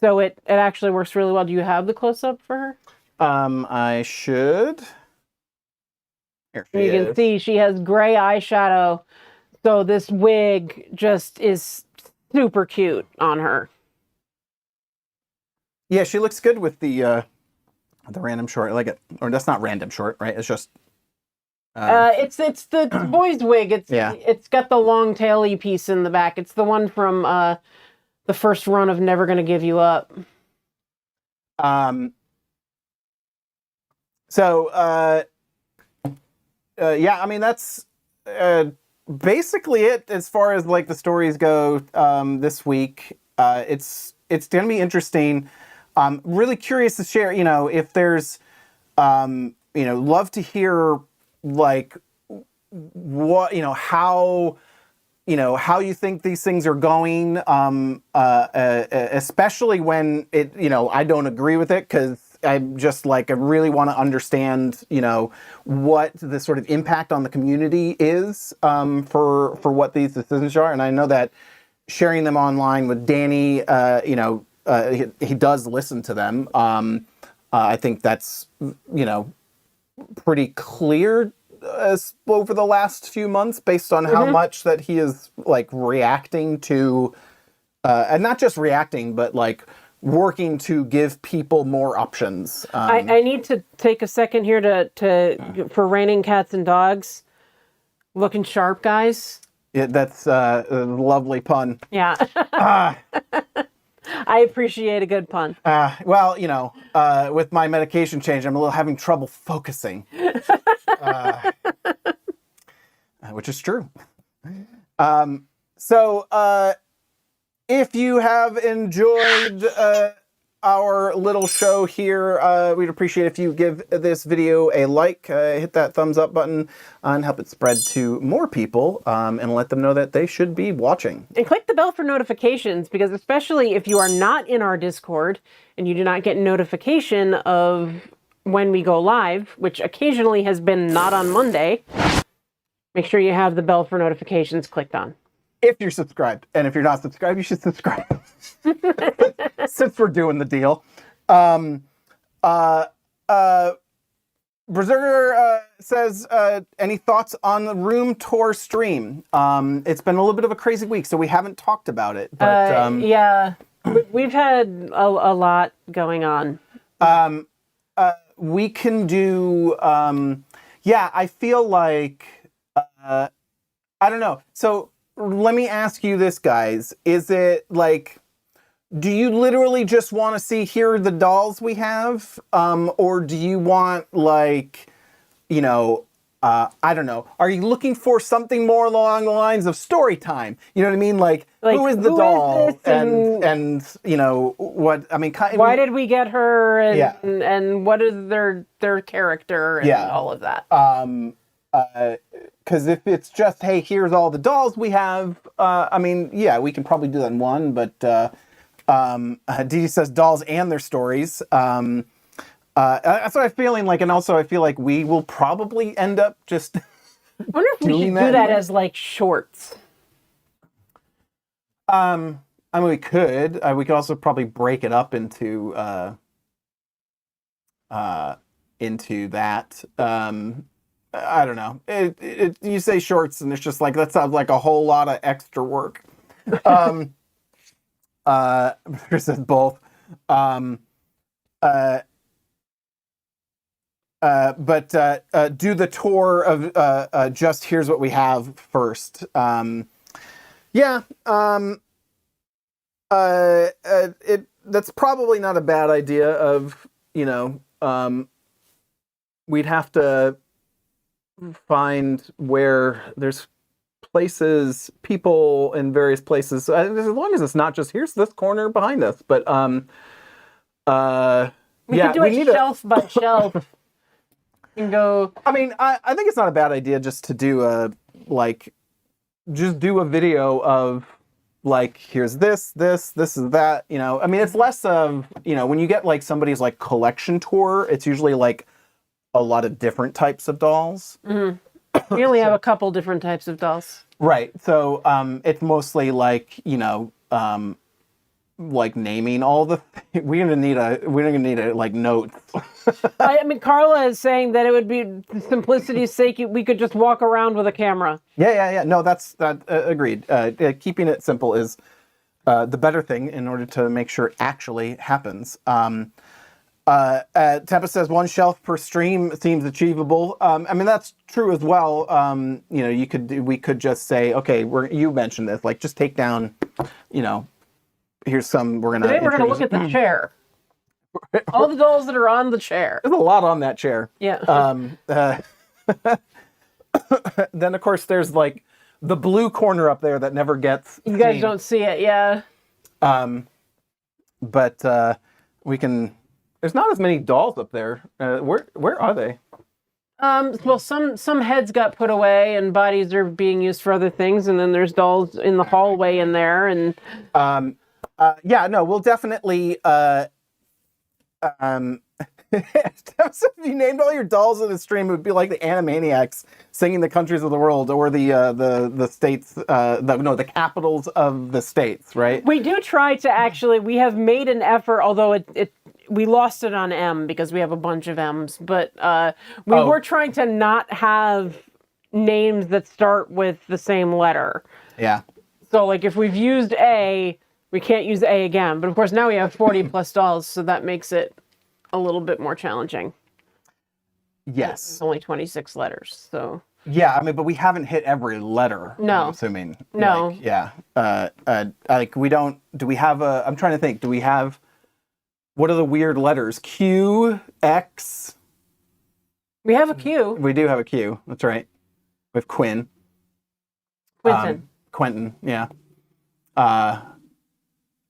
So it actually works really well. Do you have the close-up for her? I should. Here she you can see she has gray eyeshadow. So this wig just is super cute on her. Yeah, she looks good with the random short. I like it. Or that's not random short, right? It's just... it's the boy's wig. It's got the long taily piece in the back. It's the one from the first run of Never Gonna Give You Up. So, yeah, I mean, that's basically it as far as like the stories go this week. It's going to be interesting. Really curious to share, if there's, love to hear like what, how you think these things are going, especially when I don't agree with it, because I'm just like, I really want to understand, what the sort of impact on the community is for what these decisions are. And I know that sharing them online with Danny, he does listen to them. I think that's, pretty clear over the last few months based on how much that he is like reacting to, and not just reacting, but like working to give people more options. I need to take a second here for raining cats and dogs. Looking sharp, guys. Yeah, that's a lovely pun. Yeah. I appreciate a good pun. Well, with my medication change, I'm having trouble focusing, which is true. So, if you have enjoyed our little show here, we'd appreciate if you give this video a like, hit that thumbs up button, and help it spread to more people, and let them know that they should be watching. And click the bell for notifications, because especially if you are not in our Discord and you do not get notification of when we go live, which occasionally has been not on Monday, make sure you have the bell for notifications clicked on. If you're subscribed. And if you're not subscribed, you should subscribe. Since we're doing the deal. Berserker says, any thoughts on the room tour stream? It's been a little bit of a crazy week, so we haven't talked about it. But yeah, we've had a lot going on. We can do, I feel like, I don't know. So let me ask you this, guys. Is it like, do you literally just want to see, here are the dolls we have? Or do you want like, I don't know. Are you looking for something more along the lines of story time? You know what I mean? Like who is the doll? Is this and what, I mean, why did we get her? And, yeah. and what is their character and all of that? Because if it's just, hey, here's all the dolls we have, I mean, yeah, we can probably do that in one, but Dee says dolls and their stories. That's what I'm feeling like, and also I feel like we will probably end up just I wonder if we should do that as like shorts. I mean, we could also probably break it up into that. I don't know. You say shorts, and it's just like, that sounds like a whole lot of extra work. Chris says both. But do the tour of just here's what we have first. That's probably not a bad idea. Of we'd have to find where there's places, people in various places, as long as it's not just here's this corner behind us. But we could do it shelf by shelf. You can go. I mean, I think it's not a bad idea just to do just do a video of like, here's this is that. I mean, it's less of, when you get like somebody's like collection tour, it's usually like a lot of different types of dolls. Mm-hmm. We only have a couple different types of dolls. Right. So it's mostly like, like naming all the we're gonna need a like notes. I mean, Carla is saying that it would be, for simplicity's sake, we could just walk around with a camera. Yeah. No, that's agreed. Keeping it simple is the better thing in order to make sure it actually happens. Tempa says one shelf per stream seems achievable. I mean, that's true as well. We could just say, okay, you mentioned this, like just take down, here's some, Today we're gonna look at the chair. All the dolls that are on the chair. There's a lot on that chair. Yeah. Then, of course, there's like the blue corner up there that never gets You guys seen. don't see it, yeah. But we can. There's not as many dolls up there. Where are they? Well, some heads got put away and bodies are being used for other things, and then there's dolls in the hallway in there, and Yeah, no, we'll definitely. If you named all your dolls in the stream, it would be like the Animaniacs singing the countries of the world, or the states, the capitals of the states, right? we do try to actually. We have made an effort, although we lost it on M because we have a bunch of M's, but we were trying to not have names that start with the same letter. Yeah. So, like, if we've used A, we can't use A again. But of course, now we have 40 plus dolls, so that makes it a little bit more challenging. Yes. It's only 26 letters, so. Yeah, I mean, but we haven't hit every letter. No. I'm assuming. No. Like, yeah. Like we don't. Do we have a? I'm trying to think. Do we have? What are the weird letters? Q, X. We have a Q. We do have a Q. That's right. We have Quinn. Quentin. Quentin. Yeah.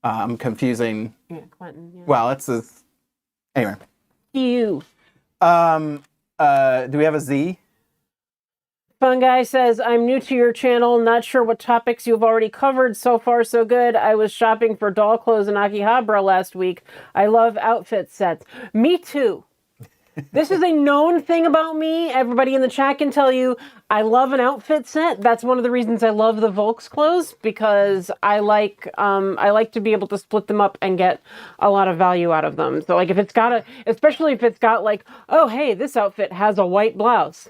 I'm confusing. Yeah, Quentin. Yeah. Well, it's a. Anyway. Q. Do we have a Z? Fun Guy says, I'm new to your channel, not sure what topics you've already covered. So far, so good. I was shopping for doll clothes in Akihabara last week. I love outfit sets. Me too. This is a known thing about me. Everybody in the chat can tell you I love an outfit set. That's one of the reasons I love the Volks clothes, because I like to be able to split them up and get a lot of value out of them. So like if it's got especially if it's got like, oh hey, this outfit has a white blouse.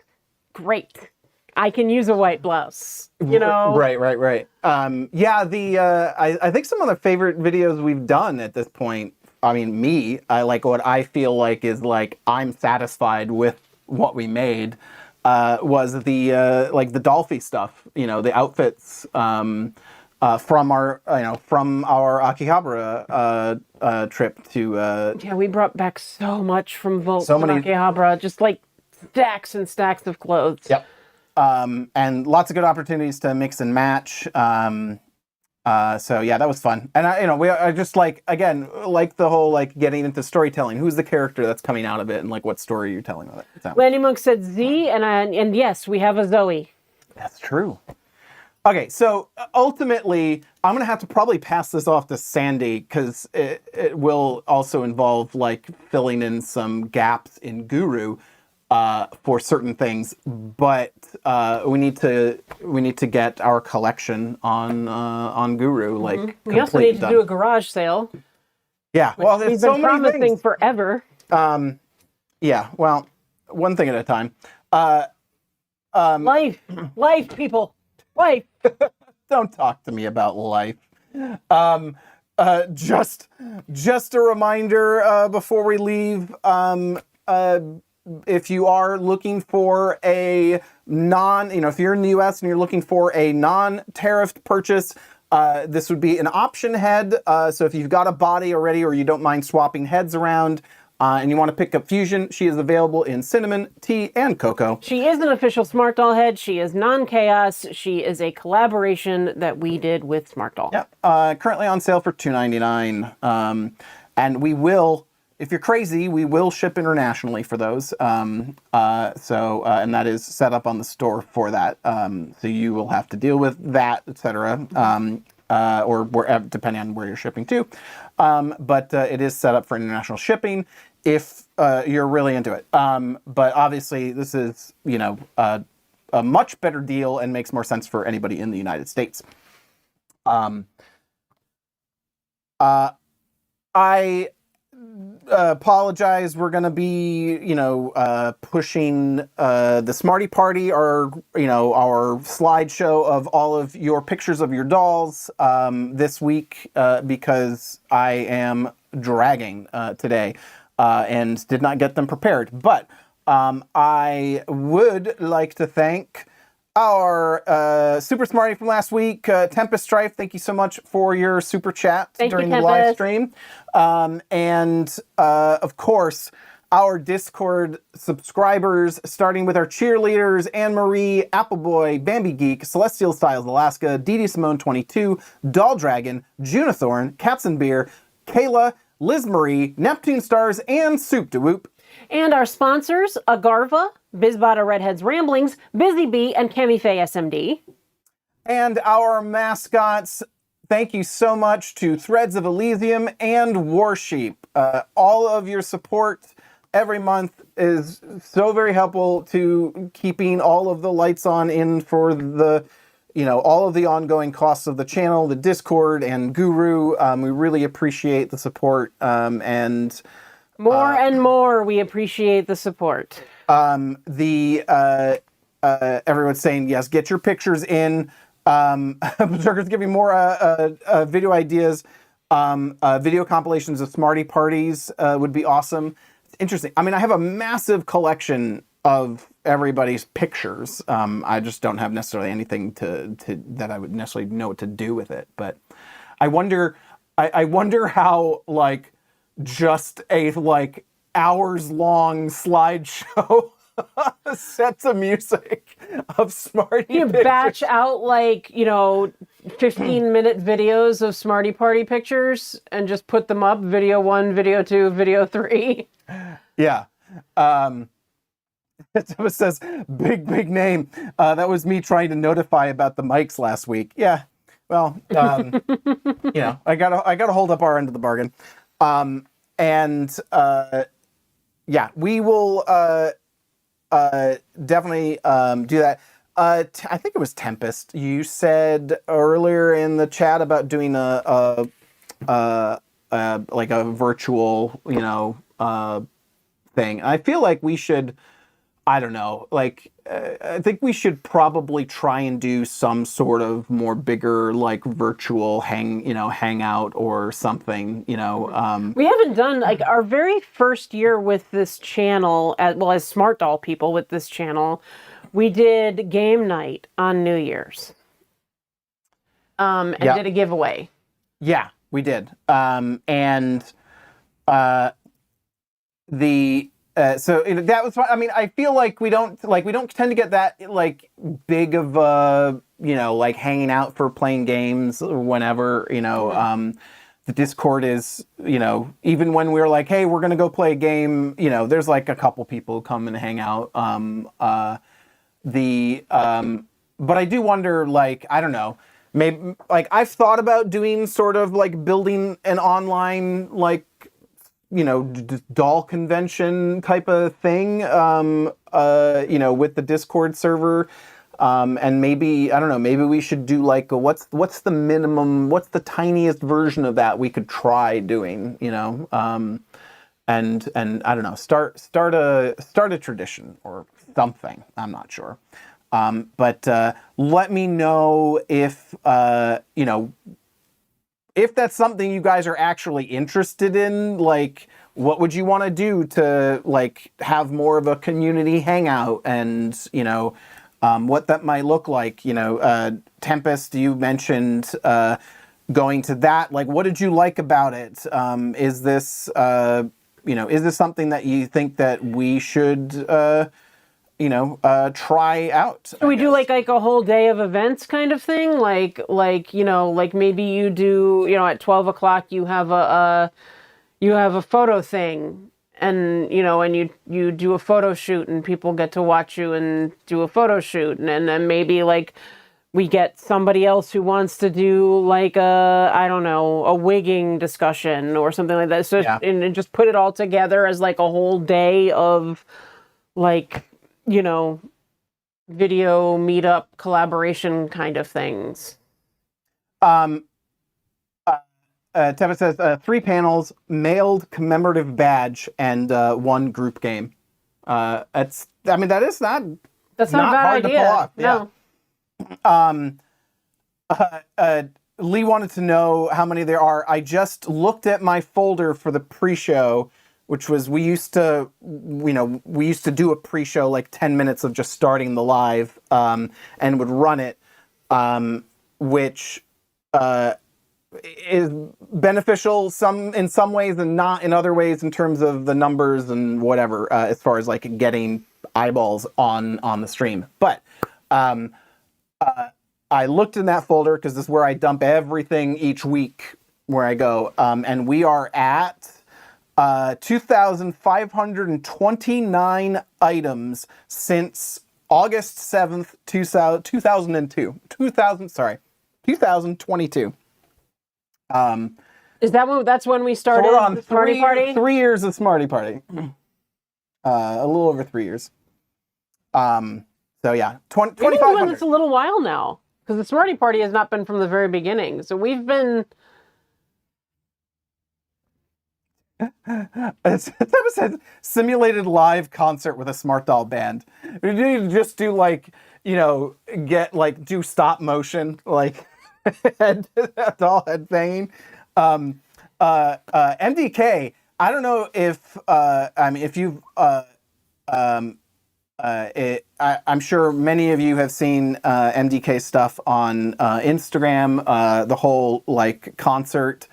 Great. I can use a white blouse, you know? Right. Yeah, I think some of the favorite videos we've done at this point, I mean, I like what I feel like is like, I'm satisfied with what we made, was the, like the Dolphy stuff, you know, the outfits, from our Akihabara, trip to, Yeah, we brought back so much from Volks So and many- Akihabara, just like stacks and stacks of clothes. Yep. And lots of good opportunities to mix and match. So yeah, that was fun. And I just like, again, like the whole, like getting into storytelling. Who's the character that's coming out of it and like what story you're telling with it. So. Lanny Monk said Z, and yes, we have a Zoe. That's true. Okay, so ultimately, I'm gonna have to probably pass this off to Sandy because it will also involve like filling in some gaps in Guru for certain things, but we need to get our collection on Guru like We also need to do a garage sale. Yeah, well, We've there's been so many promising things. forever. Yeah, well, one thing at a time. Life, people, life. Don't talk to me about life. Just a reminder before we leave. If you are looking for a if you're in the U.S. and you're looking for a non-tariffed purchase, this would be an option head. So if you've got a body already or you don't mind swapping heads around and you want to pick up Fusion, she is available in cinnamon, tea, and cocoa. She is an official Smart Doll head. She is non-chaos. She is a collaboration that we did with Smart Doll. Yep. Currently on sale for $2.99. And we will, if you're crazy, we will ship internationally for those. And that is set up on the store for that. So you will have to deal with that, etc. Or wherever, depending on where you're shipping to. But it is set up for international shipping if you're really into it. But obviously, this is, a much better deal and makes more sense for anybody in the United States. I apologize. We're going to be, pushing the Smarty Party, our slideshow of all of your pictures of your dolls this week because I am dragging today and did not get them prepared. But I would like to thank Our Super Smarty from last week, Tempest Strife, thank you so much for your super chat during the live stream. And of course, our Discord subscribers, starting with our cheerleaders, Anne-Marie, Appleboy, Bambi Geek, Celestial Styles Alaska, Dee Simone 22, Doll Dragon, Junathorn, Cats and Beer, Kayla, Liz Marie, Neptune Stars, and Soup de Whoop. And our sponsors, Agarva, Bizbada Redheads Ramblings, Busy Bee, and Cami Faye SMD. And our mascots, thank you so much to Threads of Elysium and Warsheep. All of your support every month is so very helpful to keeping all of the lights on in for the, all of the ongoing costs of the channel, the Discord, and Guru. We really appreciate the support, and more and more, we appreciate the support. Everyone's saying, yes, get your pictures in. Berserker's giving more video ideas. Video compilations of Smarty parties would be awesome. It's interesting. I mean, I have a massive collection of everybody's pictures. I just don't have necessarily anything to that I would necessarily know what to do with it. But I wonder how, like, just a hours-long slideshow set to music of Smarty You pictures. batch out 15-minute videos of Smarty Party pictures and just put them up, video 1, video 2, video 3. Yeah. It says, big name. That was me trying to notify about the mics last week. Yeah. Well, I gotta hold up our end of the bargain. Yeah, we will definitely do that. I think it was Tempest. You said earlier in the chat about doing a virtual, thing. I feel like we should, I don't know, I think we should probably try and do some sort of more bigger, virtual hangout or something, We haven't done, our very first year with this channel, as smartdoll people with this channel, we did game night on New Year's. And did a giveaway. Yeah, we did. So that was fun. I mean, I feel like we don't tend to get that big of hanging out for playing games whenever, the Discord is, even when we're like, hey, we're going to go play a game, there's a couple people who come and hang out. But I do wonder, I don't know, maybe I've thought about doing sort of building an online, doll convention type of thing, with the Discord server. And maybe, I don't know, maybe we should do what's the minimum, what's the tiniest version of that we could try doing, and I don't know, start a tradition or something. I'm not sure. But let me know if, if that's something you guys are actually interested in, what would you want to do to have more of a community hangout, and what that might look like. Tempest, you mentioned going to that. What did you like about it? Is this is this something that you think that we should try out? Can we do like a whole day of events kind of thing? Maybe you do, at 12 o'clock you have a photo thing, and and you do a photo shoot, and people get to watch you and do a photo shoot, and then maybe we get somebody else who wants to do a wigging discussion or something like that. So and just put it all together as a whole day of video meetup collaboration kind of things. Teva says 3 panels, mailed commemorative badge, and 1 group game. That is not. That's not a bad idea. To pull off. No. Yeah. Lee wanted to know how many there are. I just looked at my folder for the pre-show. which was we used to do a pre-show like 10 minutes of just starting the live, and would run it, which is beneficial in some ways and not in other ways in terms of the numbers and whatever, as far as like getting eyeballs on the stream. But I looked in that folder because this is where I dump everything each week where I go, and we are at 2,529 items since August 7th, 2022. Is that's when we started so we're on the Smarty Party? 3 years of Smarty Party. A little over 3 years. So yeah, We've been doing this a little while now, because the Smarty Party has not been from the very beginning. So we've been... It said simulated live concert with a smartdoll band. We need to just do do stop motion, like doll head banging. MDK, I don't know if if you've I'm sure many of you have seen MDK stuff on Instagram, the whole like concert.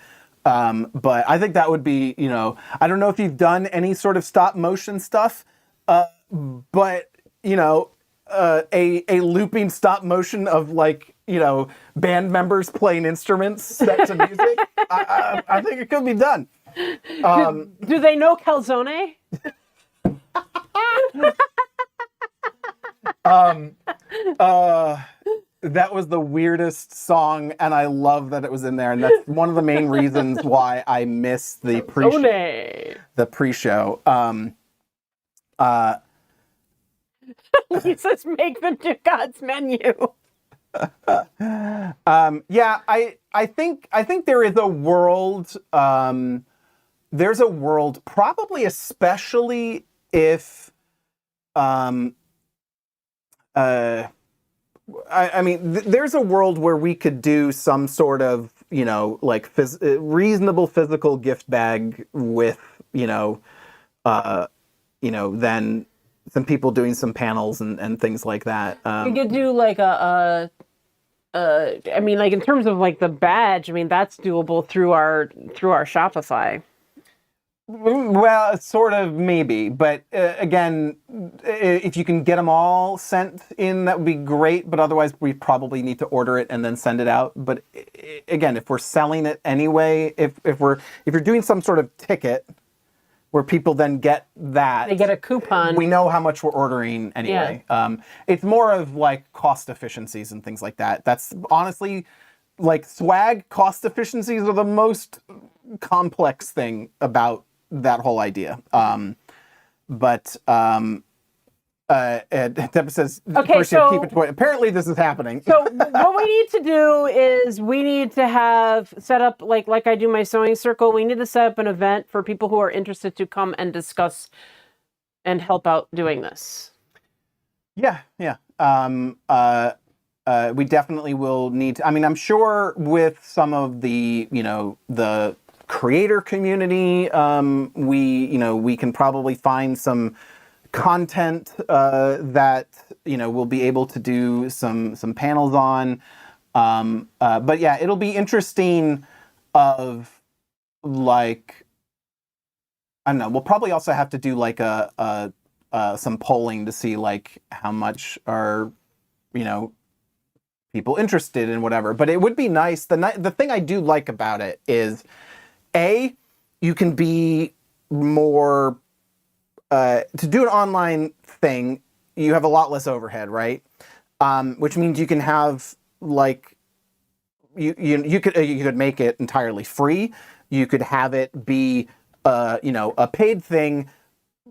But I think that would be, I don't know if you've done any sort of stop motion stuff, but a looping stop motion of band members playing instruments set to music. I think it could be done. Do they know calzone? That was the weirdest song, and I love that it was in there, and that's one of the main reasons why I miss the pre-show. Lisa's make them to God's menu. Yeah, I think there is a world. There's a world, probably especially if there's a world where we could do some sort of, reasonable physical gift bag with, then some people doing some panels and things like that. You could do like in terms of like the badge, that's doable through our Shopify. Well, sort of, maybe. But again, if you can get them all sent in, that would be great. But otherwise, we probably need to order it and then send it out. But again, if we're selling it anyway, if you're doing some sort of ticket where people then get that, they get a coupon. We know how much we're ordering anyway. Yeah. It's more of like cost efficiencies and things like that. That's honestly, like, swag cost efficiencies are the most complex thing about that whole idea. Deborah says, okay, first you keep it to it. Apparently this is happening. So what we need to do is we need to have set up, like I do my sewing circle, we need to set up an event for people who are interested to come and discuss and help out doing this. Yeah. We definitely will need to, I'm sure with some of the, the creator community, we can probably find some content that we'll be able to do some panels on. But yeah, it'll be interesting of like, I don't know, we'll probably also have to do like some polling to see like how much are people interested in whatever. But it would be nice. The thing I do like about it is, you can be more, to do an online thing, you have a lot less overhead, right? Which means you can have like, you could make it entirely free. You could have it be, a paid thing,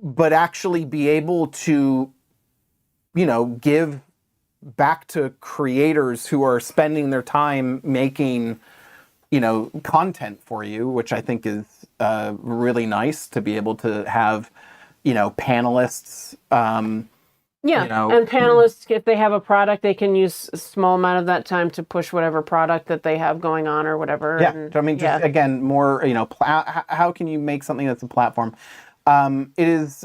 but actually be able to, give back to creators who are spending their time making, content for you, which I think is really nice to be able to have, panelists. And panelists, if they have a product, they can use a small amount of that time to push whatever product that they have going on or whatever. Yeah, again, more, how can you make something that's a platform? It is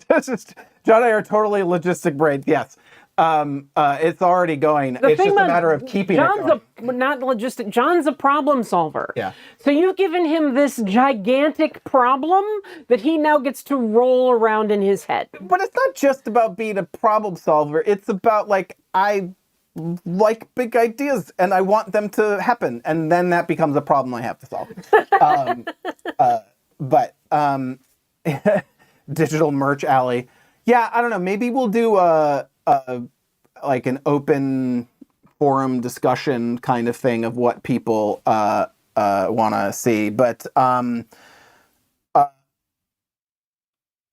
this is John and I are totally logistic brains. Yes. It's already going. It's just a matter of keeping it going. Not logistic. John's a problem solver. Yeah. So you've given him this gigantic problem that he now gets to roll around in his head. But it's not just about being a problem solver. It's about like I like big ideas and I want them to happen, and then that becomes a problem I have to solve. But Digital Merch Alley. Yeah, I don't know. Maybe we'll do like an open forum discussion kind of thing of what people want to see. But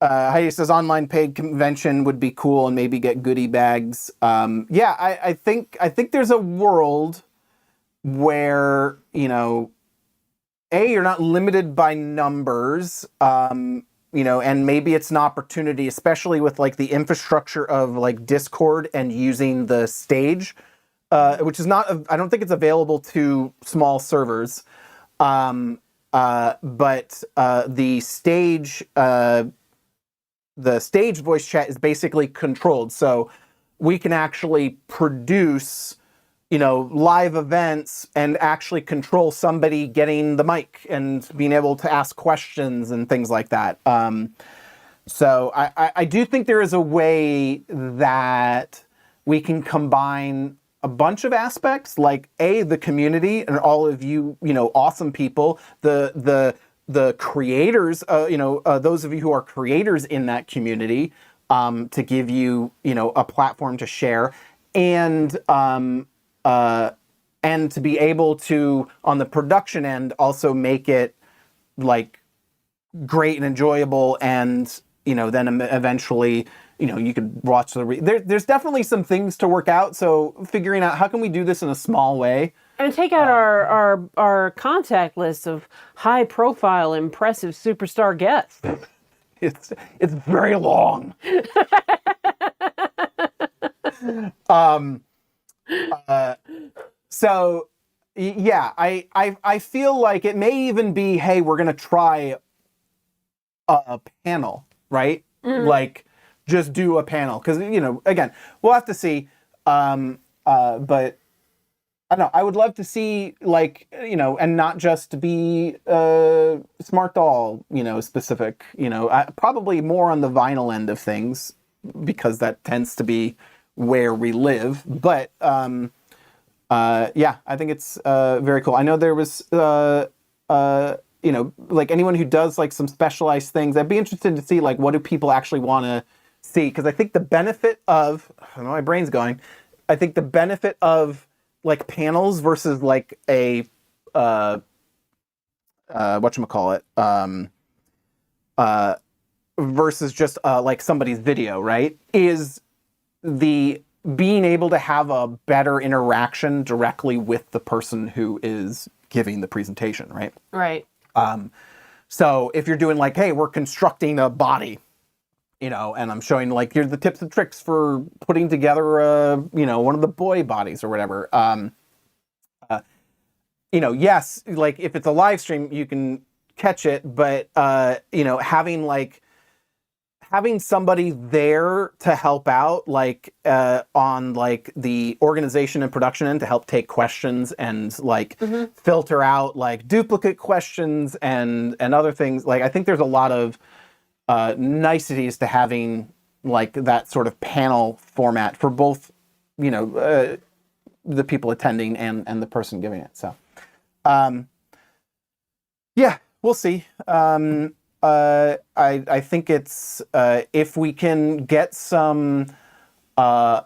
Heidi says online paid convention would be cool and maybe get goodie bags. Yeah, I think there's a world where, you know, you're not limited by numbers. You know, and maybe it's an opportunity, especially with like the infrastructure of like Discord and using the stage, which is not, I don't think it's available to small servers. But the stage voice chat is basically controlled. So we can actually produce, you know, live events and actually control somebody getting the mic and being able to ask questions and things like that. So I do think there is a way that we can combine a bunch of aspects, like the community and all of you, you know, awesome people, the creators, you know, those of you who are creators in that community, to give you, you know, a platform to share, and to be able to, on the production end, also make it like great and enjoyable, and, you know, then eventually, you know, you could watch there's definitely some things to work out. So figuring out how can we do this in a small way. And take out our contact list of high profile, impressive superstar guests. It's very long. So yeah, I feel like it may even be, hey, we're gonna try a panel, right? Mm-hmm. Like just do a panel, because, you know, again, we'll have to see. But I don't know. I would love to see, like, you know, and not just be smartdoll, you know, specific. You know, probably more on the vinyl end of things, because that tends to be where we live. But yeah, I think it's very cool. I know there was, you know, like anyone who does like some specialized things, I'd be interested to see like what do people actually want to see, because I think the benefit of, I don't know, my brain's going. I think the benefit of like panels versus like a whatchamacallit, versus just like somebody's video, right, is the being able to have a better interaction directly with the person who is giving the presentation, right? Right. So if you're doing like, hey, we're constructing a body, you know, and I'm showing like, here's the tips and tricks for putting together you know, one of the boy bodies or whatever. You know, yes, like if it's a live stream, you can catch it, but you know, having somebody there to help out, like on like the organization and production end, to help take questions and like filter out like duplicate questions and other things. Like I think there's a lot of niceties to having like that sort of panel format for both, you know, the people attending and the person giving it. So yeah, we'll see. I think it's if we can get some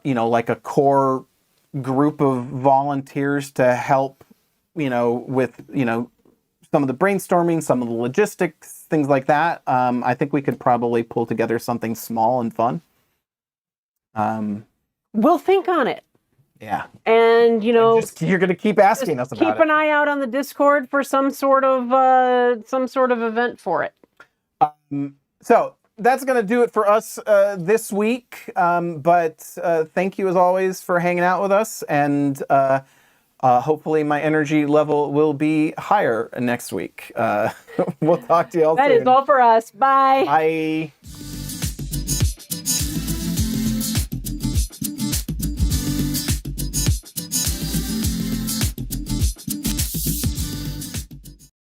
you know, like a core group of volunteers to help, you know, with, you know, some of the brainstorming, some of the logistics, things like that. I think we could probably pull together something small and fun. We'll think on it. Yeah. And, you know, you're going to keep asking us about it. Keep an eye out on the Discord for some sort of event for it. So that's going to do it for us this week. But thank you as always for hanging out with us. And Hopefully my energy level will be higher next week. We'll talk to you all That soon. is all for us. Bye. Bye.